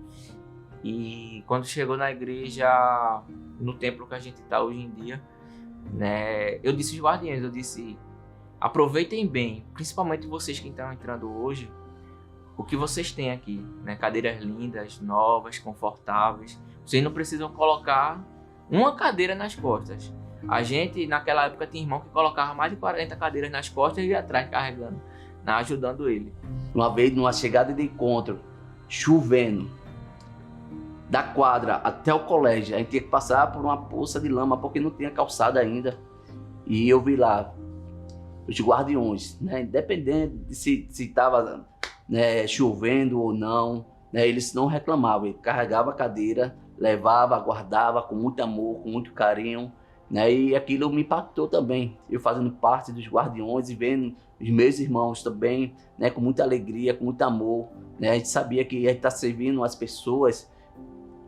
E quando chegou na igreja, no templo que a gente está hoje em dia, né, eu disse aos guardiões, eu disse: aproveitem bem, principalmente vocês que estão entrando hoje, o que vocês têm aqui, né, cadeiras lindas, novas, confortáveis. Vocês não precisam colocar uma cadeira nas costas. A gente, naquela época, tinha irmão que colocava mais de 40 cadeiras nas costas e ia atrás carregando, ajudando ele. Uma vez, numa chegada de encontro, chovendo, da quadra até o colégio, a gente tinha que passar por uma poça de lama, porque não tinha calçada ainda. E eu vi lá os guardiões, né? Independente de se estava, né, chovendo ou não, né? Eles não reclamavam, ele carregava a cadeira, levava, guardava com muito amor, com muito carinho, né? E aquilo me impactou também, eu fazendo parte dos guardiões e vendo os meus irmãos também, né, com muita alegria, com muito amor, né? A gente sabia que a gente está servindo as pessoas,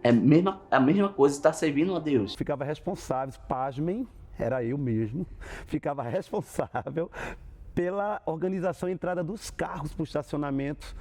a mesma coisa, está servindo a Deus. Ficava responsável, pasmem, era eu mesmo, ficava responsável pela organização e entrada dos carros para o estacionamento,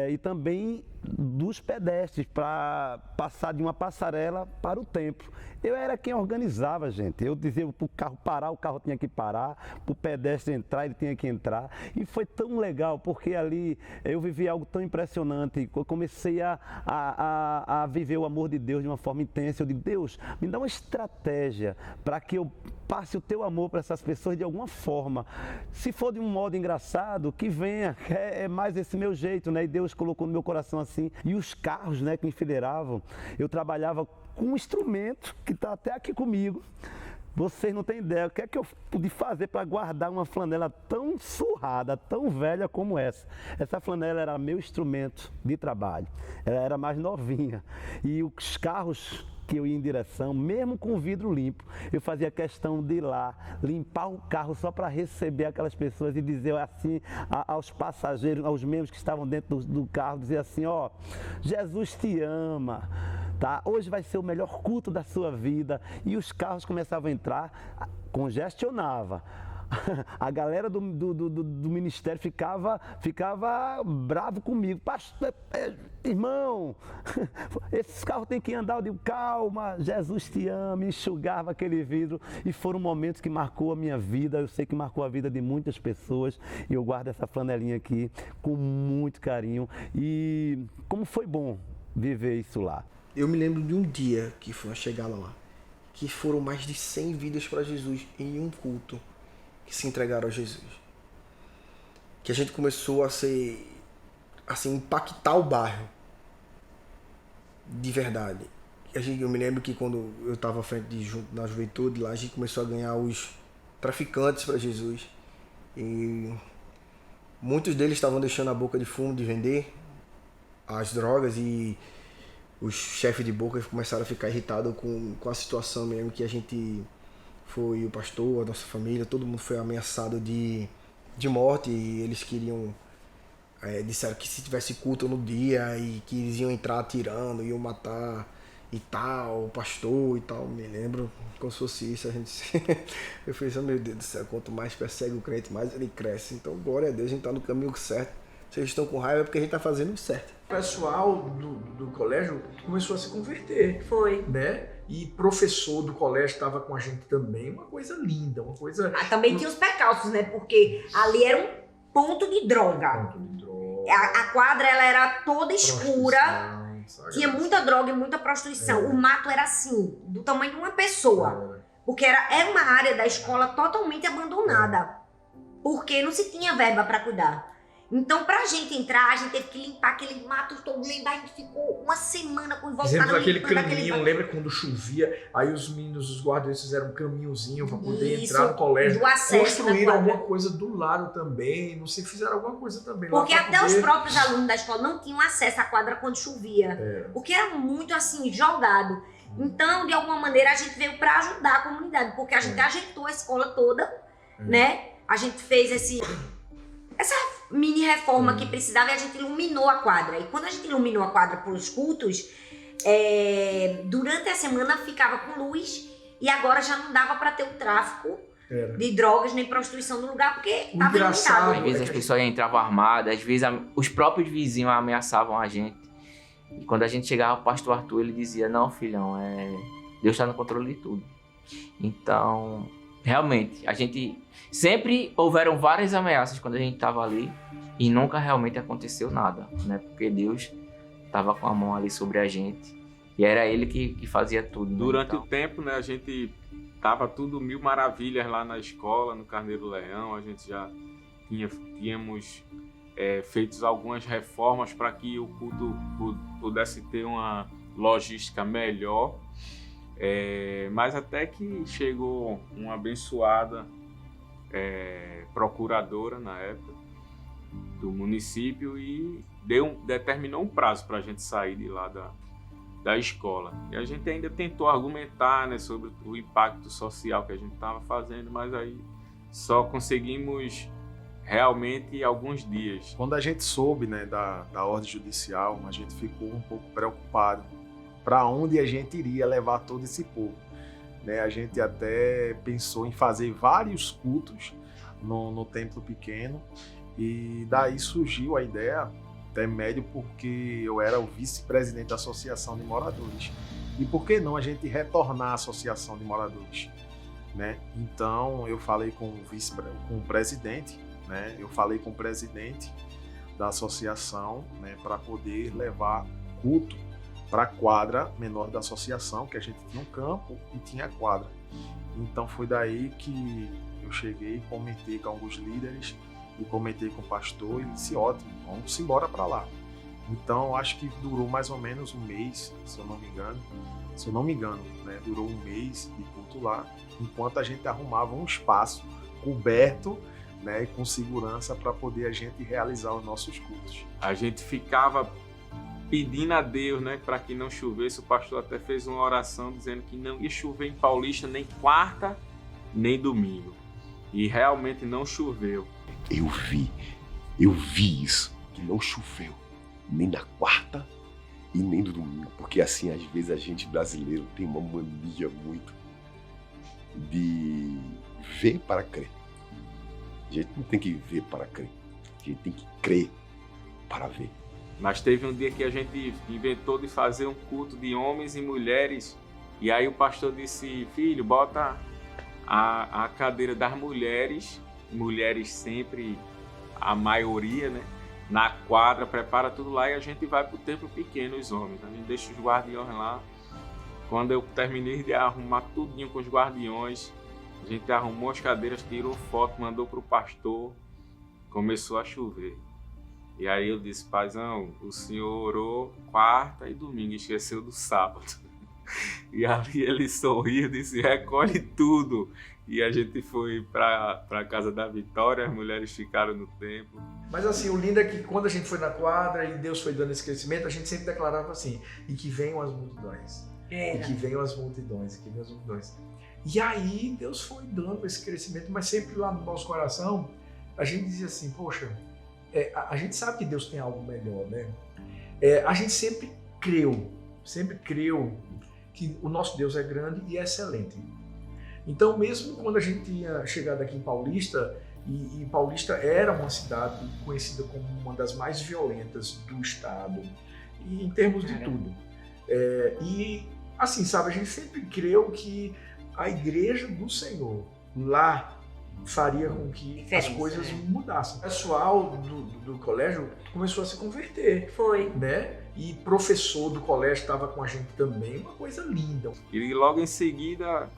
e também dos pedestres para passar de uma passarela para o templo. Eu era quem organizava, gente. Eu dizia para o carro parar, o carro tinha que parar, para o pedestre entrar, ele tinha que entrar. E foi tão legal, porque ali eu vivi algo tão impressionante. Eu comecei a viver o amor de Deus de uma forma intensa. Eu digo, Deus, me dá uma estratégia para que eu passe o teu amor para essas pessoas de alguma forma. Se for de um modo engraçado, que venha, é mais esse meu jeito, né? E Deus colocou no meu coração assim. E os carros, né, que enfileiravam, eu trabalhava com um instrumento que está até aqui comigo. Vocês não têm ideia o que é que eu pude fazer para guardar uma flanela tão surrada, tão velha como essa. Essa flanela era meu instrumento de trabalho. Ela era mais novinha. E os carros que eu ia em direção, mesmo com o vidro limpo, eu fazia questão de ir lá, limpar o carro só para receber aquelas pessoas e dizer assim aos passageiros, aos membros que estavam dentro do carro, dizer assim, ó, Jesus te ama, tá? Hoje vai ser o melhor culto da sua vida. E os carros começavam a entrar, congestionava. A galera do ministério ficava bravo comigo. Pastor, irmão, esses carros têm que andar. Eu digo, calma, Jesus te ama. Enxugava aquele vidro. E foram momentos que marcou a minha vida. Eu sei que marcou a vida de muitas pessoas. E eu guardo essa flanelinha aqui com muito carinho. E como foi bom viver isso lá. Eu me lembro de um dia que foi uma chegada lá, que foram mais de 100 vidas para Jesus em um culto, que se entregaram a Jesus. Que a gente começou a ser, assim, impactar o bairro. De verdade. Eu me lembro que quando eu estava à frente na juventude, lá a gente começou a ganhar os traficantes para Jesus. E muitos deles estavam deixando a boca de fumo de vender as drogas, e os chefes de boca começaram a ficar irritados com a situação mesmo, que a gente foi, o pastor, a nossa família, todo mundo foi ameaçado de morte, e eles queriam, disseram que se tivesse culto no dia e que eles iam entrar atirando, iam matar e tal, o pastor e tal. Me lembro como se fosse isso, a gente eu falei, meu Deus do céu, quanto mais persegue o crente, mais ele cresce. Então, glória a Deus, a gente está no caminho certo. Se eles estão com raiva é porque a gente está fazendo o certo. O pessoal do colégio começou a se converter. Foi. Né? E professor do colégio estava com a gente também. Uma coisa linda, uma coisa... Também tinha os percalços, né? Porque ali era um ponto de droga. A quadra, ela era toda escura. Tinha muita droga e muita prostituição. O mato era assim, do tamanho de uma pessoa. Porque era uma área da escola totalmente abandonada. Porque não se tinha verba para cuidar. Então, pra gente entrar, a gente teve que limpar aquele mato todo. Lembra? A gente ficou uma semana com Fizemos aquele caminho, lembra quando chovia? Aí os meninos, os guardas fizeram um caminhozinho pra poder entrar no colégio. Construíram alguma coisa do lado também. Não sei, fizeram alguma coisa também. Porque lá até poder... os próprios alunos da escola não tinham acesso à quadra quando chovia. Porque era muito assim, jogado. Então, de alguma maneira, a gente veio pra ajudar a comunidade. Porque a gente ajeitou a escola toda, né? A gente fez essa mini reforma que precisava, e a gente iluminou a quadra. E quando a gente iluminou a quadra para os cultos, durante a semana ficava com luz, e agora já não dava para ter o tráfico de drogas nem prostituição no lugar, porque estava limitado. Às vezes as pessoas entravam armadas, às vezes os próprios vizinhos ameaçavam a gente. E quando a gente chegava, o pastor Arthur, ele dizia, não, filhão, Deus está no controle de tudo. Então, realmente, a gente... Sempre houveram várias ameaças quando a gente estava ali e nunca realmente aconteceu nada, né? Porque Deus estava com a mão ali sobre a gente e era Ele que fazia tudo. Né? Durante o tempo, né, a gente tava tudo mil maravilhas lá na escola, no Carneiro Leão. A gente já tínhamos feito algumas reformas para que o culto pudesse ter uma logística melhor. Mas até que chegou uma abençoada procuradora na época do município e determinou um prazo para a gente sair de lá da escola. E a gente ainda tentou argumentar, né, sobre o impacto social que a gente estava fazendo, mas aí só conseguimos realmente alguns dias. Quando a gente soube, né, da ordem judicial, a gente ficou um pouco preocupado para onde a gente iria levar todo esse povo. Né, a gente até pensou em fazer vários cultos no templo pequeno e daí surgiu a ideia, até médio, porque eu era o vice-presidente da Associação de Moradores. E por que não a gente retornar à Associação de Moradores? Né? Então eu falei com o presidente, né? Eu falei com o presidente da associação, né, para poder levar culto para a quadra menor da associação, que a gente tinha um campo e tinha quadra. Então foi daí que eu cheguei, comentei com alguns líderes e comentei com o pastor e ele disse, ótimo, vamos embora para lá. Então acho que durou mais ou menos um mês, se eu não me engano, né? Durou um mês de culto lá, enquanto a gente arrumava um espaço coberto, né, e com segurança para poder a gente realizar os nossos cultos. A gente ficava pedindo a Deus, né, para que não chovesse. O pastor até fez uma oração dizendo que não ia chover em Paulista nem quarta nem domingo. E realmente não choveu. Eu vi isso, que não choveu nem na quarta e nem no domingo, porque assim, às vezes a gente brasileiro tem uma mania muito de ver para crer. A gente não tem que ver para crer, a gente tem que crer para ver. Mas teve um dia que a gente inventou de fazer um culto de homens e mulheres, e aí o pastor disse, filho, bota a cadeira das mulheres sempre, a maioria, né, na quadra, prepara tudo lá e a gente vai pro templo pequeno, os homens. A gente deixa os guardiões lá. Quando eu terminei de arrumar tudinho com os guardiões, a gente arrumou as cadeiras, tirou foto, mandou pro pastor, começou a chover. E aí eu disse, paizão, o senhor orou quarta e domingo, esqueceu do sábado. E ali ele sorriu e disse, recolhe tudo. E a gente foi para a Casa da Vitória, as mulheres ficaram no templo. Mas assim, o lindo é que quando a gente foi na quadra e Deus foi dando esse crescimento, a gente sempre declarava assim, e que venham as multidões. E que venham as multidões, e que venham as multidões. E aí Deus foi dando esse crescimento, mas sempre lá no nosso coração, a gente dizia assim, poxa, a gente sabe que Deus tem algo melhor, né? A gente sempre creu que o nosso Deus é grande e é excelente. Então, mesmo quando a gente tinha chegado aqui em Paulista, e Paulista era uma cidade conhecida como uma das mais violentas do estado, e em termos de tudo. E, assim, sabe, a gente sempre creu que a igreja do Senhor lá faria com que as coisas mudassem. O pessoal do colégio começou a se converter. Foi. Né? E professor do colégio estava com a gente também, uma coisa linda. E logo em seguida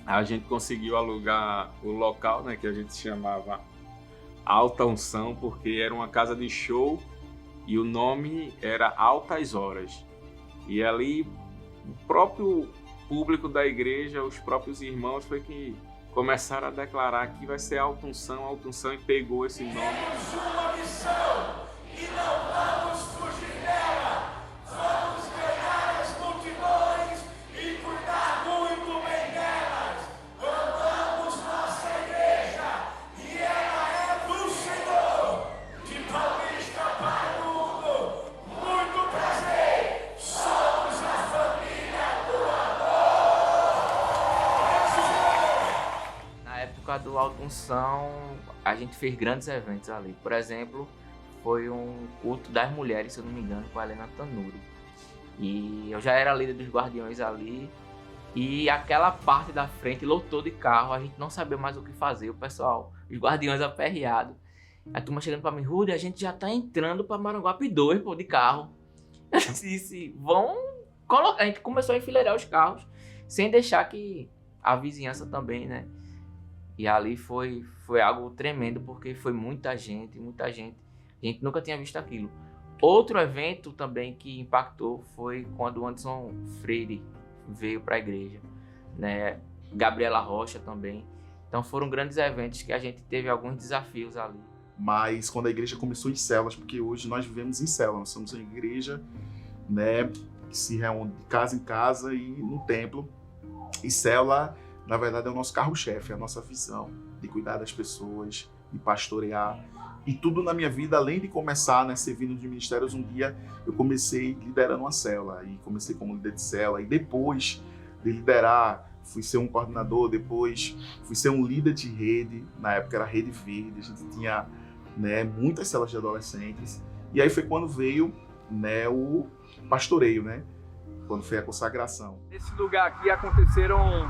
a gente conseguiu alugar o local, né, que a gente chamava Alta Unção, porque era uma casa de show e o nome era Altas Horas. E ali o próprio público da igreja, os próprios irmãos, foi que começaram a declarar que vai ser Alta Unção, e pegou esse nome. Temos uma missão e não vamos fugir dela. Vamos ganhar as multidões e cuidar muito bem delas. Amamos nossa igreja e ela é do Senhor. De Paulista para o mundo, muito prazer. Somos a família do amor. Na época do Alta Unção, a gente fez grandes eventos ali. Por exemplo, foi um culto das mulheres, se eu não me engano, com a Helena Tanuri. E eu já era líder dos guardiões ali. E aquela parte da frente lotou de carro, a gente não sabia mais o que fazer. O pessoal, os guardiões aperreados. A turma chegando pra mim, Rudy, a gente já tá entrando pra Maranguape 2, pô, de carro. Eu disse, vão colocar. A gente começou a enfileirar os carros, sem deixar que a vizinhança também, né? E ali foi algo tremendo, porque foi muita gente. A gente nunca tinha visto aquilo. Outro evento também que impactou foi quando o Anderson Freire veio para a igreja, né? Gabriela Rocha também. Então foram grandes eventos que a gente teve alguns desafios ali. Mas quando a igreja começou em células, porque hoje nós vivemos em células, nós somos uma igreja, né, que se reúne de casa em casa e no templo. E célula, na verdade, é o nosso carro-chefe, é a nossa visão de cuidar das pessoas, de pastorear. E tudo na minha vida, além de começar, né, servindo de ministérios, um dia eu comecei liderando uma célula. E comecei como líder de célula. E depois de liderar, fui ser um coordenador, depois fui ser um líder de rede. Na época era Rede Verde, a gente tinha, né, muitas células de adolescentes. E aí foi quando veio, né, o pastoreio, né? Quando foi a consagração. Nesse lugar aqui aconteceram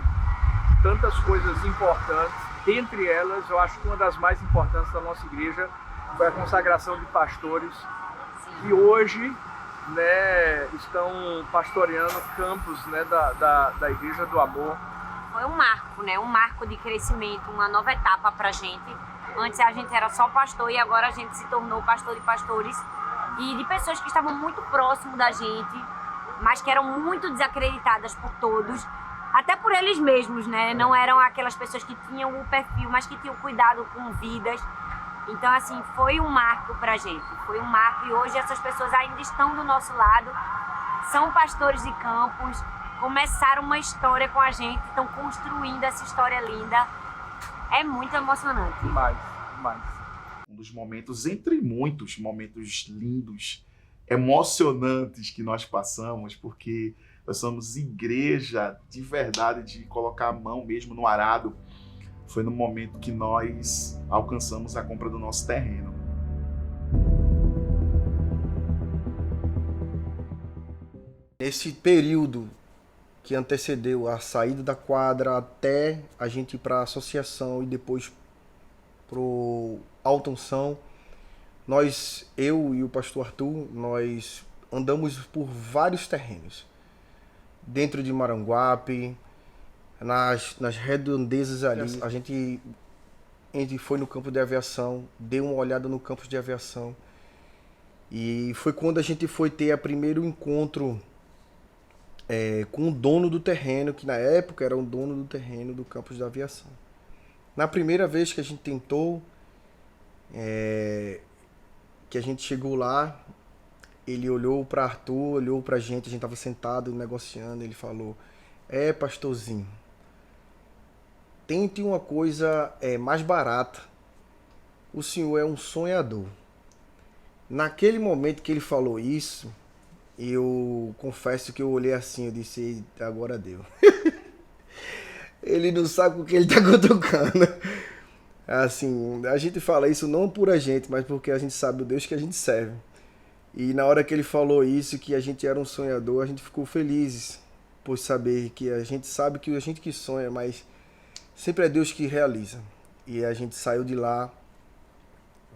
tantas coisas importantes. Dentre elas, eu acho que uma das mais importantes da nossa igreja foi a consagração de pastores que hoje, né, estão pastoreando campos, né, da Igreja do Amor. Foi um marco, né? Um marco de crescimento, uma nova etapa pra gente. Antes a gente era só pastor e agora a gente se tornou pastor de pastores e de pessoas que estavam muito próximo da gente, mas que eram muito desacreditadas por todos, até por eles mesmos, né? Não eram aquelas pessoas que tinham o perfil, mas que tinham cuidado com vidas. Então, assim, foi um marco pra gente, foi um marco e hoje essas pessoas ainda estão do nosso lado, são pastores de campos, começaram uma história com a gente, estão construindo essa história linda. É muito emocionante. Demais. Um dos momentos, entre muitos momentos lindos, emocionantes que nós passamos, porque nós somos igreja de verdade, de colocar a mão mesmo no arado, foi no momento que nós alcançamos a compra do nosso terreno. Nesse período que antecedeu a saída da quadra até a gente ir para a associação e depois para o Alta Unção, eu e o pastor Arthur, nós andamos por vários terrenos. Dentro de Maranguape, nas redondezas ali. A gente foi no campo de aviação, deu uma olhada no campus de aviação. E foi quando a gente foi ter o primeiro encontro com o dono do terreno, que na época era o dono do terreno do campus de aviação. Na primeira vez que a gente tentou, que a gente chegou lá, ele olhou para Arthur, olhou para a gente estava sentado negociando, ele falou: pastorzinho, tente uma coisa mais barata, o senhor é um sonhador. Naquele momento que ele falou isso, eu confesso que eu olhei assim, eu disse: agora deu. Ele não sabe com o que ele está cutucando. Assim, a gente fala isso não por a gente, mas porque a gente sabe o Deus que a gente serve. E na hora que ele falou isso, que a gente era um sonhador, a gente ficou felizes por saber que a gente sabe que a gente que sonha, mas sempre é Deus que realiza. E a gente saiu de lá,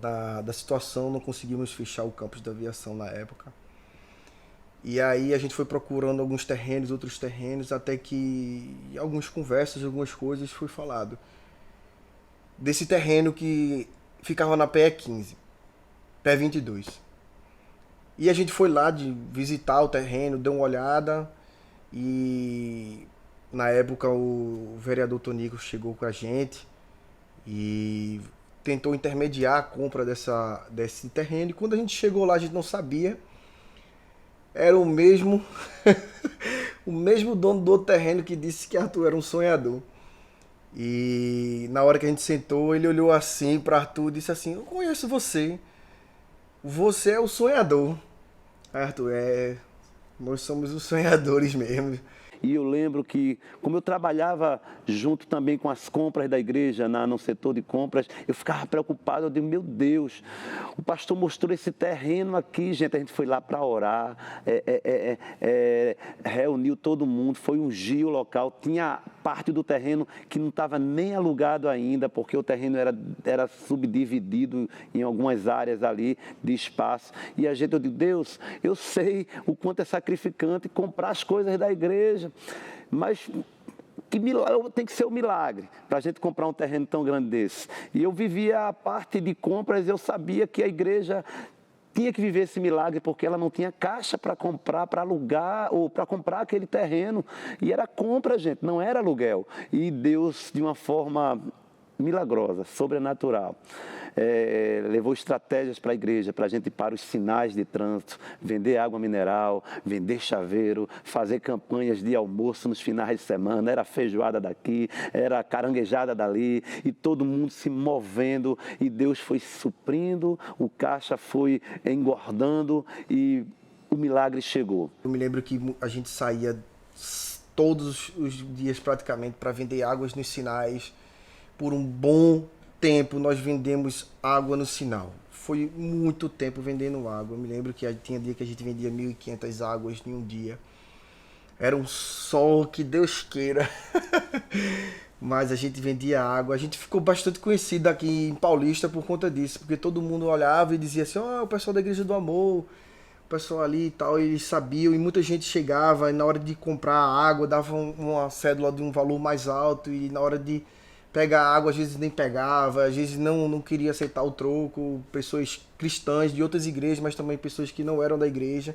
da situação, não conseguimos fechar o campus da aviação na época. E aí a gente foi procurando alguns terrenos, outros terrenos, até que em algumas conversas, algumas coisas foi falado desse terreno que ficava na PE 15, PE 22. E a gente foi lá de visitar o terreno, deu uma olhada e na época o vereador Tonico chegou com a gente e tentou intermediar a compra desse terreno. E quando a gente chegou lá, a gente não sabia. Era o mesmo o mesmo dono do outro terreno que disse que Arthur era um sonhador. E na hora que a gente sentou, ele olhou assim para Arthur e disse assim: eu conheço você. Você é o sonhador. Arthur, nós somos os sonhadores mesmo. E eu lembro que, como eu trabalhava junto também com as compras da igreja, no setor de compras, eu ficava preocupado. Eu digo: meu Deus, o pastor mostrou esse terreno aqui, gente. A gente foi lá para orar, reuniu todo mundo, foi ungir o local. Tinha parte do terreno que não estava nem alugado ainda, porque o terreno era subdividido em algumas áreas ali de espaço. E eu digo: Deus, eu sei o quanto é sacrificante comprar as coisas da igreja, mas que milagre, tem que ser um milagre para a gente comprar um terreno tão grande desse. E eu vivia a parte de compras, eu sabia que a igreja tinha que viver esse milagre, porque ela não tinha caixa para comprar, para alugar ou para comprar aquele terreno. E era compra, gente, não era aluguel. E Deus, de uma forma milagrosa, sobrenatural. Levou estratégias para a igreja, para a gente ir para os sinais de trânsito, vender água mineral, vender chaveiro, fazer campanhas de almoço nos finais de semana, era feijoada daqui, era caranguejada dali, e todo mundo se movendo, e Deus foi suprindo, o caixa foi engordando e o milagre chegou. Eu me lembro que a gente saía todos os dias praticamente para vender águas nos sinais. Por um bom tempo nós vendemos água no sinal. Foi muito tempo vendendo água. Eu me lembro que tinha dia que a gente vendia 1.500 águas em um dia. Era um sol que Deus queira. Mas a gente vendia água. A gente ficou bastante conhecido aqui em Paulista por conta disso. Porque todo mundo olhava e dizia assim, o pessoal da Igreja do Amor, o pessoal ali e tal, eles sabiam. E muita gente chegava e na hora de comprar água dava uma cédula de um valor mais alto. E na hora de pegar água, às vezes nem pegava, às vezes não queria aceitar o troco, pessoas cristãs de outras igrejas, mas também pessoas que não eram da igreja,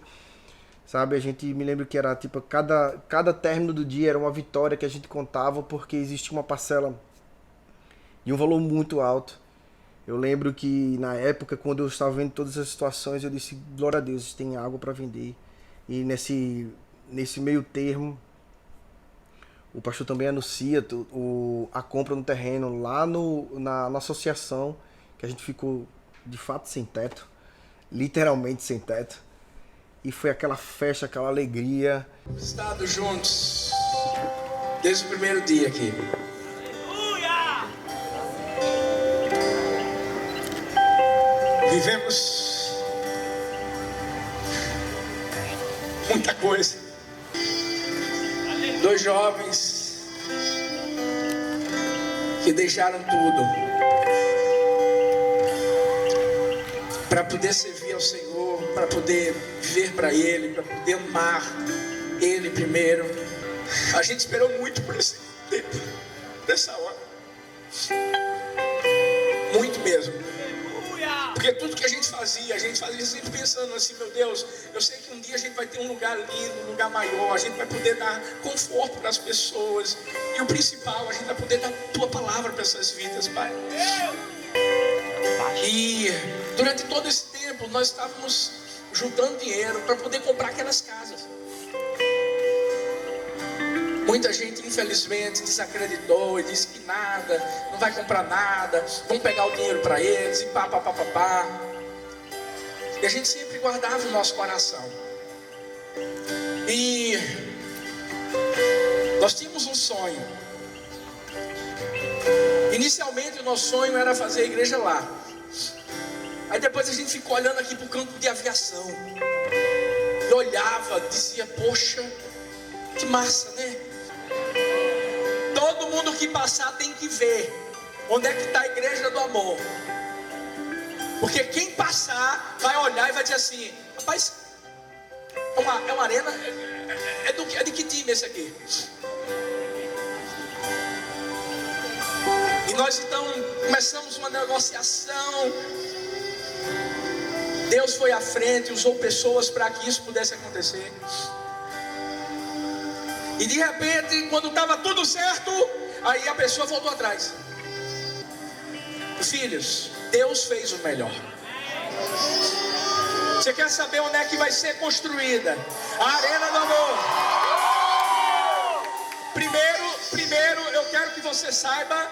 sabe? A gente, me lembro que era tipo, cada término do dia era uma vitória que a gente contava, porque existia uma parcela de um valor muito alto. Eu lembro que na época, quando eu estava vendo todas as situações, eu disse, glória a Deus, tem água para vender. E nesse meio termo, o pastor também anuncia a compra no terreno lá na associação, que a gente ficou de fato sem teto, literalmente sem teto. E foi aquela festa, aquela alegria. Estado juntos desde o primeiro dia aqui. Vivemos muita coisa. 2 jovens que deixaram tudo para poder servir ao Senhor, para poder viver para Ele, para poder amar Ele primeiro. A gente esperou muito por esse tempo, dessa hora. Muito mesmo. Porque tudo que a gente fazia sempre pensando assim, meu Deus, eu sei que um dia a gente vai ter um lugar lindo, um lugar maior, a gente vai poder dar conforto para as pessoas. E o principal, a gente vai poder dar a Tua palavra para essas vidas, Pai. E durante todo esse tempo, nós estávamos juntando dinheiro para poder comprar aquelas casas. Muita gente, infelizmente, desacreditou e disse que nada, não vai comprar nada, vão pegar o dinheiro para eles e pá. E a gente sempre guardava o nosso coração. E nós tínhamos um sonho. Inicialmente, o nosso sonho era fazer a igreja lá. Aí depois a gente ficou olhando aqui para o campo de aviação. E olhava, dizia, poxa, que massa, né? Todo mundo que passar tem que ver onde é que está a Igreja do Amor. Porque quem passar vai olhar e vai dizer assim, rapaz, é uma arena, é de que time esse aqui? E nós então começamos uma negociação. Deus foi à frente, usou pessoas para que isso pudesse acontecer. E de repente, quando estava tudo certo, aí a pessoa voltou atrás. Filhos, Deus fez o melhor. Você quer saber onde é que vai ser construída a Arena do Amor? Primeiro eu quero que você saiba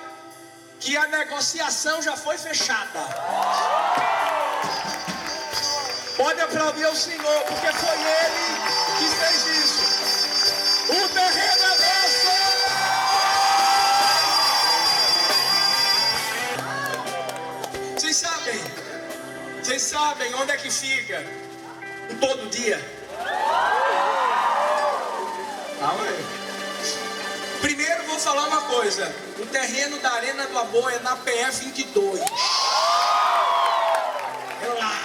que a negociação já foi fechada. Pode aplaudir o Senhor, porque foi Ele que fez isso. O terreno é nosso! Vocês sabem onde é que fica o todo dia? Primeiro vou falar uma coisa. O terreno da Arena do Amor é na PE 22. É lá.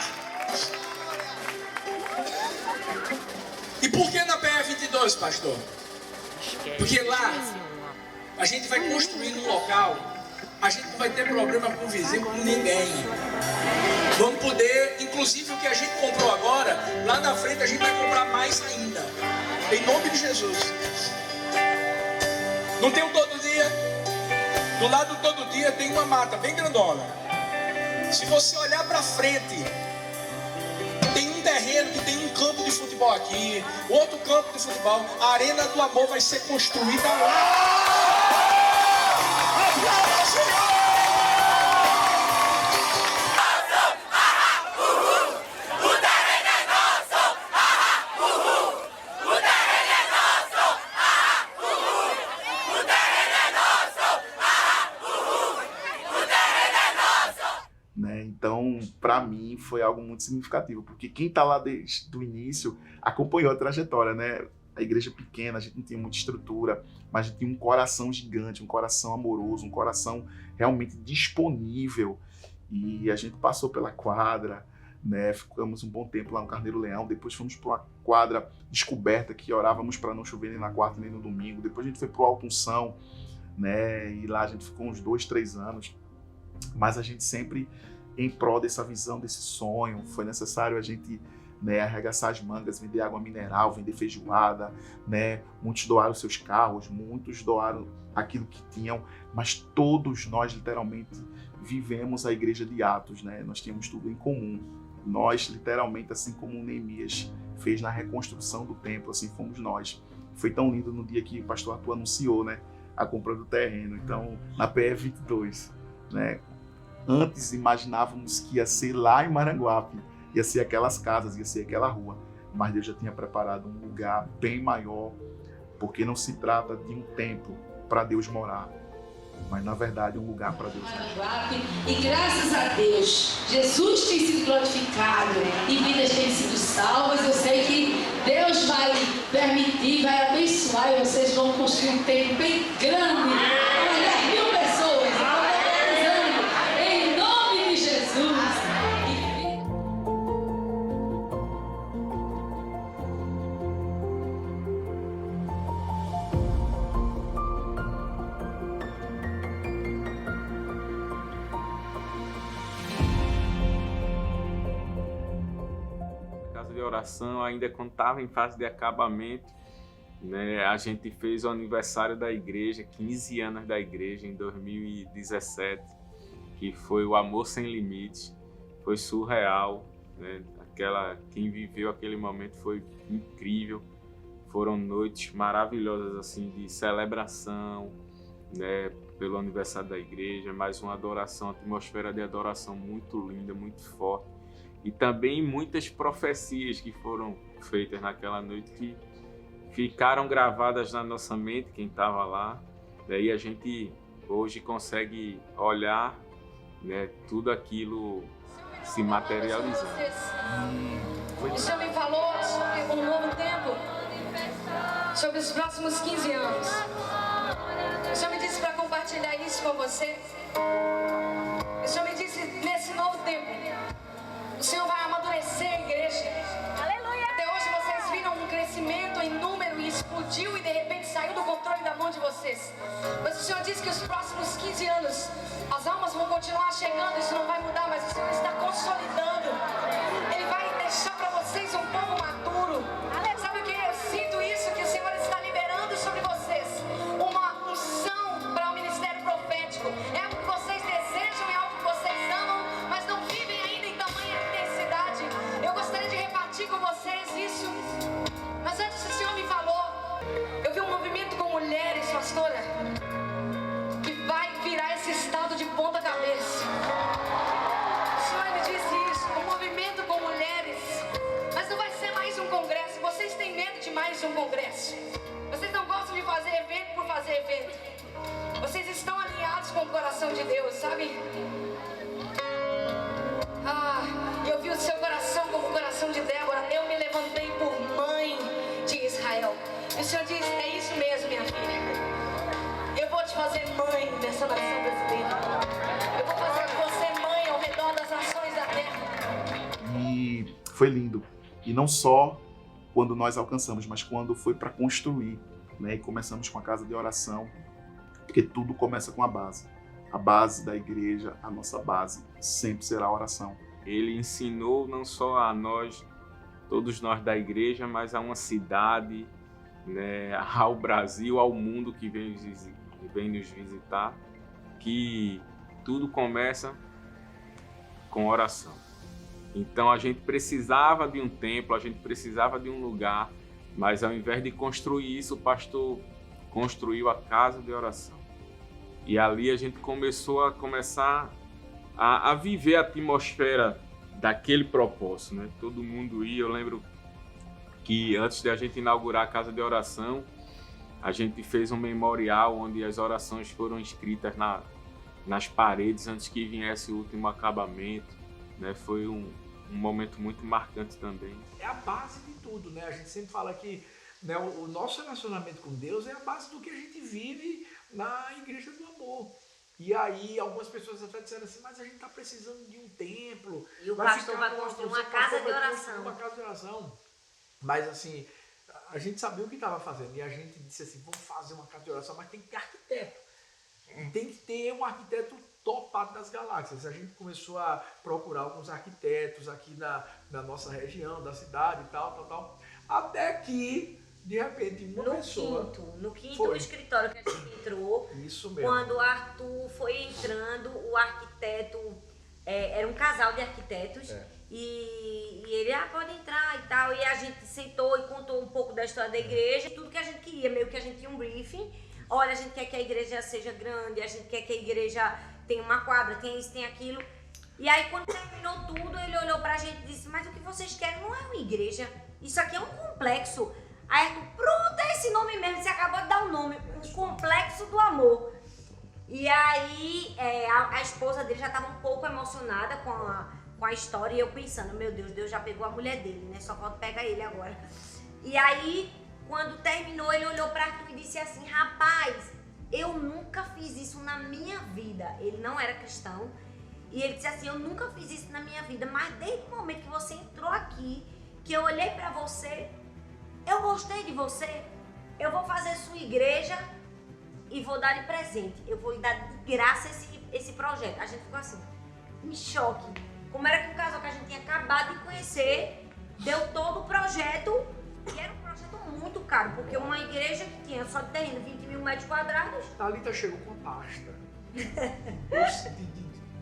E por que na PE 22, pastor? Porque lá a gente vai construir num local, a gente não vai ter problema com o vizinho, com ninguém. Vamos poder, inclusive o que a gente comprou agora, lá na frente a gente vai comprar mais ainda. Em nome de Jesus. Não tem um todo dia? Do lado todo dia tem uma mata bem grandona. Se você olhar para frente, tem um terreno que tem um campo de futebol aqui, outro campo de futebol. A Arena do Amor vai ser construída lá. Aplauda, Senhor! Então, para mim, foi algo muito significativo, porque quem está lá desde o início acompanhou a trajetória, né? A igreja pequena, a gente não tinha muita estrutura, mas a gente tinha um coração gigante, um coração amoroso, um coração realmente disponível. E a gente passou pela quadra, né? Ficamos um bom tempo lá no Carneiro Leão, depois fomos para uma quadra descoberta que orávamos para não chover nem na quarta nem no domingo. Depois a gente foi para o Alto Unção, né? E lá a gente ficou uns 2, 3 anos. Mas a gente sempre em prol dessa visão, desse sonho, foi necessário a gente, né, arregaçar as mangas, vender água mineral, vender feijoada, né? Muitos doaram seus carros, muitos doaram aquilo que tinham, mas todos nós literalmente vivemos a igreja de Atos, né? Nós tínhamos tudo em comum. Nós literalmente, assim como Neemias fez na reconstrução do templo, assim fomos nós. Foi tão lindo no dia que o pastor Arthur anunciou, né, a compra do terreno. Então, na PE 22, né? Antes imaginávamos que ia ser lá em Maranguape, ia ser aquelas casas, ia ser aquela rua, mas Deus já tinha preparado um lugar bem maior, porque não se trata de um templo para Deus morar, mas na verdade um lugar para Deus morar. E graças a Deus, Jesus tem sido glorificado e vidas têm sido salvas. Eu sei que Deus vai permitir, vai abençoar e vocês vão construir um templo bem grande. Oração, ainda quando estava em fase de acabamento, né, a gente fez o aniversário da igreja, 15 anos da igreja em 2017, que foi o Amor Sem Limites. Foi surreal, né? Quem viveu aquele momento foi incrível. Foram noites maravilhosas assim de celebração, né, pelo aniversário da igreja, mais uma adoração, atmosfera de adoração muito linda, muito forte. E também muitas profecias que foram feitas naquela noite que ficaram gravadas na nossa mente, quem estava lá. Daí a gente hoje consegue olhar, né, tudo aquilo se materializando. O Senhor me falou sobre um novo tempo, sobre os próximos 15 anos. O Senhor me disse para compartilhar isso com você. O Senhor me disse, nesse novo tempo, o Senhor vai amadurecer a igreja. Aleluia! Até hoje vocês viram um crescimento em número e explodiu e de repente saiu do controle da mão de vocês. Mas o Senhor disse que os próximos 15 anos as almas vão continuar chegando, isso não vai mudar, mas o Senhor está consolidando. Ele vai deixar para vocês um povo maduro. Sabe o que? Eu sinto isso, que o Senhor está liberando sobre vocês uma unção para o ministério profético. É algo que vocês desejam, é algo que vocês amam, mas não vivem ainda em tamanha intensidade. Eu gostaria de repartir com vocês isso. Mas antes o Senhor me falou, eu vi um movimento com mulheres, pastora, que vai virar esse estado de ponta cabeça. O Senhor me disse isso, um movimento com mulheres. Mas não vai ser mais um congresso. Vocês têm medo de mais um congresso. Vocês não gostam de fazer evento por fazer evento. Vocês estão alinhados com o coração de Deus, sabe? Eu vi o seu coração como o coração de Débora. Eu me levantei por mãe de Israel. E o Senhor diz, é isso mesmo, minha filha. Eu vou te fazer mãe dessa nação brasileira. Eu vou fazer você mãe ao redor das nações da terra. E foi lindo. E não só quando nós alcançamos, mas quando foi para construir, né? E começamos com a casa de oração, porque tudo começa com a base. A base da igreja, a nossa base, sempre será a oração. Ele ensinou não só a nós, todos nós da igreja, mas a uma cidade, né, ao Brasil, ao mundo que vem nos visitar, que tudo começa com oração. Então a gente precisava de um templo, a gente precisava de um lugar, mas ao invés de construir isso, o pastor construiu a casa de oração. E ali a gente começar a viver a atmosfera daquele propósito, né? Todo mundo ia. Eu lembro que antes de a gente inaugurar a casa de oração, a gente fez um memorial onde as orações foram escritas nas paredes antes que viesse o último acabamento, né? Foi um momento muito marcante também. É a base de tudo, né? A gente sempre fala que, né, o nosso relacionamento com Deus é a base do que a gente vive na Igreja do Amor. E aí algumas pessoas até disseram assim, mas a gente está precisando de um templo. E o pastor vai construir uma casa de oração. Uma casa de oração. Mas assim, a gente sabia o que estava fazendo. E a gente disse assim, vamos fazer uma casa de oração, mas tem que ter arquiteto. Tem que ter um arquiteto topado das galáxias. A gente começou a procurar alguns arquitetos aqui na nossa região, da cidade e tal. Até que, de repente, No quinto escritório que a gente entrou, isso mesmo. Quando o Arthur foi entrando, o arquiteto, era um casal de arquitetos, e ele, pode entrar e tal, e a gente sentou e contou um pouco da história da igreja, tudo que a gente queria, meio que a gente tinha um briefing. Olha, a gente quer que a igreja seja grande, a gente quer que a igreja tenha uma quadra, tenha isso, tenha aquilo. E aí, quando terminou tudo, ele olhou pra gente e disse, mas o que vocês querem não é uma igreja, isso aqui é um complexo. Aí Arthur, pronto, é esse nome mesmo, você acabou de dar um nome, um complexo do amor. E aí, a esposa dele já estava um pouco emocionada com a história, e eu pensando, meu Deus, Deus já pegou a mulher dele, né? Só falta pegar ele agora. E aí, quando terminou, ele olhou para Arthur e disse assim, rapaz, eu nunca fiz isso na minha vida. Ele não era cristão. E ele disse assim, eu nunca fiz isso na minha vida, mas desde o momento que você entrou aqui, que eu olhei para você, eu gostei de você, eu vou fazer sua igreja e vou dar de presente. Eu vou lhe dar de graça esse projeto. A gente ficou assim, em choque. Como era que um casal que a gente tinha acabado de conhecer, deu todo o projeto, e era um projeto muito caro, porque uma igreja que tinha só de terreno 20 mil metros quadrados. Thalita chegou com a pasta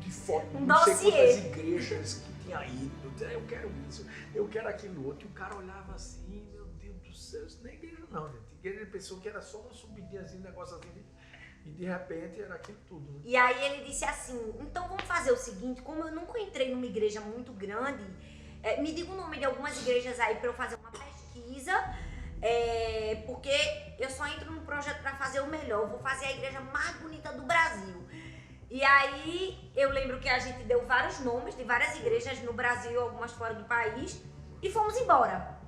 de foto, Um não sei dossiê. quantas igrejas que tinha ido. Eu quero isso, eu quero aquilo outro. E o cara olhava assim, meu Deus do céu, isso não é igreja não, gente. Igreja pensou que era só uma subidinha assim, um negócio assim, e de repente era aquilo tudo. Né? E aí ele disse assim, então vamos fazer o seguinte, como eu nunca entrei numa igreja muito grande, me diga o nome de algumas igrejas aí para eu fazer uma pesquisa, porque eu só entro num projeto para fazer o melhor, eu vou fazer a igreja mais bonita do Brasil. E aí eu lembro que a gente deu vários nomes de várias igrejas no Brasil e algumas fora do país, e fomos embora.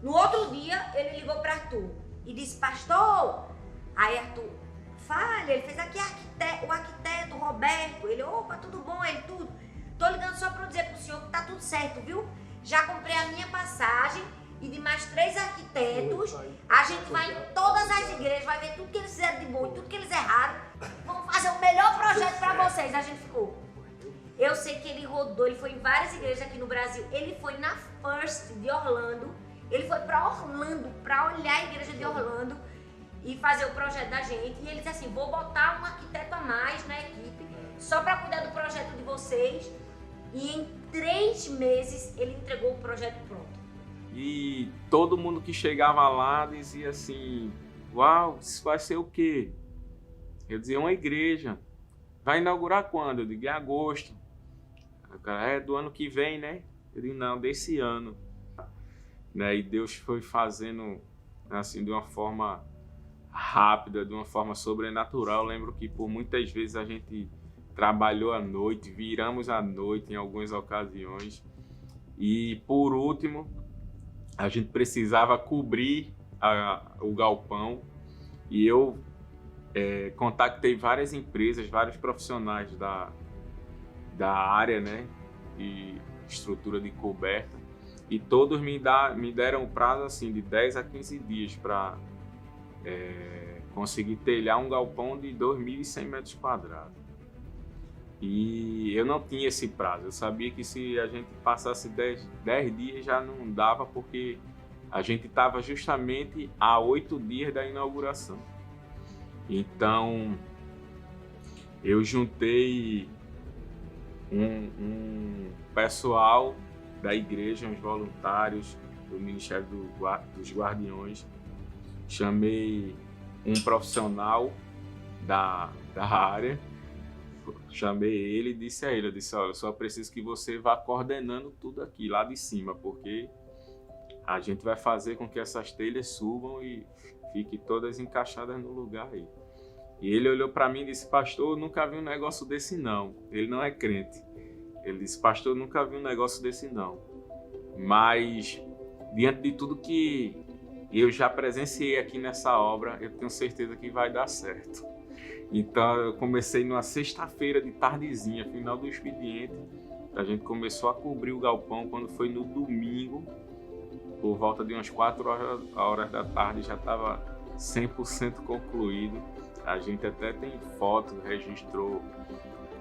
No outro dia ele ligou para Arthur e disse, pastor, aí Arthur, fale, ele fez aqui o arquiteto Roberto, ele, opa, tudo bom, ele, tudo. Tô ligando só para dizer pro senhor que tá tudo certo, viu? Já comprei a minha passagem e de mais 3 arquitetos, a gente vai em todas as igrejas, vai ver tudo que eles fizeram de bom, tudo que eles erraram, vamos fazer o melhor projeto para vocês. A gente ficou. Eu sei que ele rodou, ele foi em várias igrejas aqui no Brasil, ele foi na First de Orlando, ele foi para Orlando, para olhar a igreja de Orlando e fazer o projeto da gente. E ele disse assim, vou botar um arquiteto a mais na equipe, só para cuidar do projeto de vocês. E em 3 meses ele entregou o projeto pronto. E todo mundo que chegava lá dizia assim, uau, isso vai ser o quê? Eu dizia, uma igreja. Vai inaugurar quando? Eu digo, em agosto. O cara, do ano que vem, né? Eu digo, não, desse ano. Né? E Deus foi fazendo assim, de uma forma rápida, de uma forma sobrenatural. Eu lembro que por muitas vezes a gente trabalhou à noite, viramos à noite em algumas ocasiões. E por último, a gente precisava cobrir o galpão e eu contactei várias empresas, vários profissionais da área, né, de estrutura de coberta, e todos me deram um prazo assim, de 10 a 15 dias para conseguir telhar um galpão de 2.100 metros quadrados. E eu não tinha esse prazo, eu sabia que se a gente passasse 10 dias já não dava, porque a gente estava justamente a 8 dias da inauguração. Então, eu juntei um pessoal da igreja, uns voluntários do Ministério dos Guardiões, chamei um profissional da área, chamei ele e disse a ele, olha, eu só preciso que você vá coordenando tudo aqui, lá de cima, porque a gente vai fazer com que essas telhas subam e fiquem todas encaixadas no lugar aí. E ele olhou para mim e disse, pastor, eu nunca vi um negócio desse não. Ele não é crente. Ele disse, pastor, eu nunca vi um negócio desse não. Mas, diante de tudo que eu já presenciei aqui nessa obra, eu tenho certeza que vai dar certo. Então, eu comecei numa sexta-feira de tardezinha, final do expediente. A gente começou a cobrir o galpão. Quando foi no domingo, por volta de umas 4 horas da tarde, já estava 100% concluído. A gente até tem foto, registrou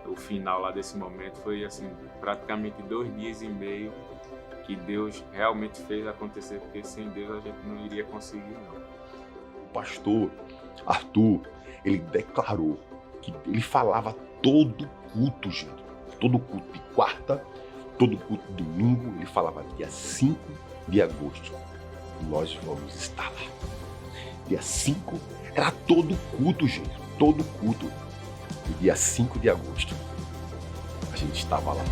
o final lá desse momento. Foi assim, praticamente 2 dias e meio que Deus realmente fez acontecer, porque sem Deus a gente não iria conseguir, não. O pastor Arthur, ele declarou que ele falava todo culto, gente. Todo culto de quarta, todo culto de domingo, ele falava dia 5 de agosto. Nós vamos estar lá. Dia 5 era todo culto, gente. Todo culto. E dia 5 de agosto, a gente estava lá.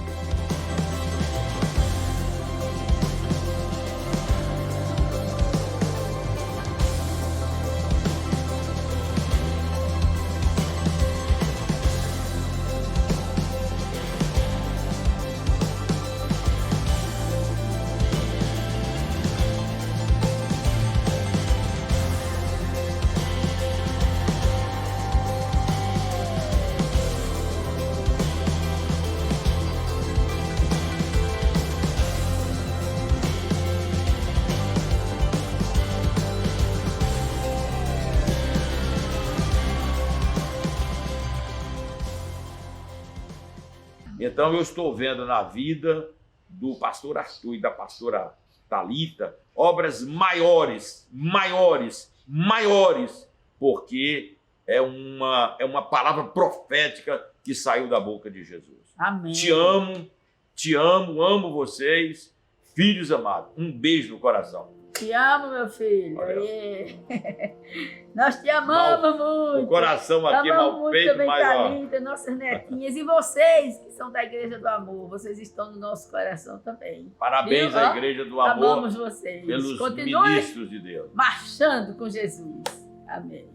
Então eu estou vendo na vida do pastor Arthur e da pastora Thalita obras maiores, porque é uma palavra profética que saiu da boca de Jesus. Amém. Te amo, amo vocês, filhos amados. Um beijo no coração. Te amo, meu filho. Nós te amamos muito. O coração aqui é mal peito, também, mas Thalita, nossas netinhas. E vocês, que são da Igreja do Amor, vocês estão no nosso coração também. Parabéns Viu? à Igreja do Amor. Amamos vocês. Pelos Continuem ministros de Deus. marchando com Jesus. Amém.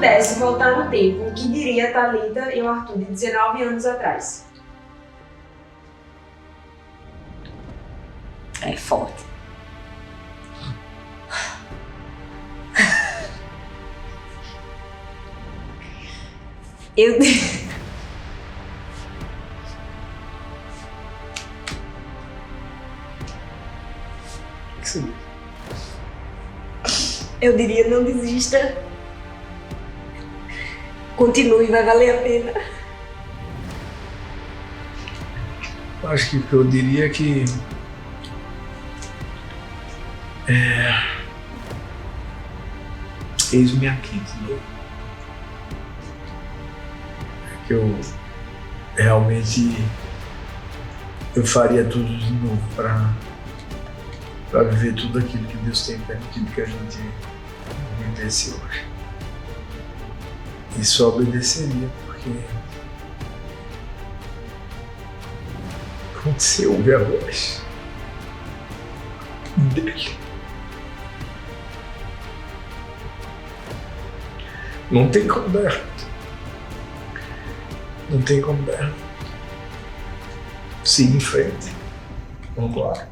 pudesse voltar no tempo, o que diria Thalita e o Arthur de 19 anos atrás? É forte. Eu... Eu diria, não desista. Continue, vai valer a pena. Acho que o que eu diria é que eis-me aqui de novo. É que eu realmente faria tudo de novo para viver tudo aquilo que Deus tem permitido que a gente vivesse hoje. E só obedeceria porque quando você ouve a voz dele, não tem como dar errado. Não tem como dar errado. Siga em frente. Vamos lá.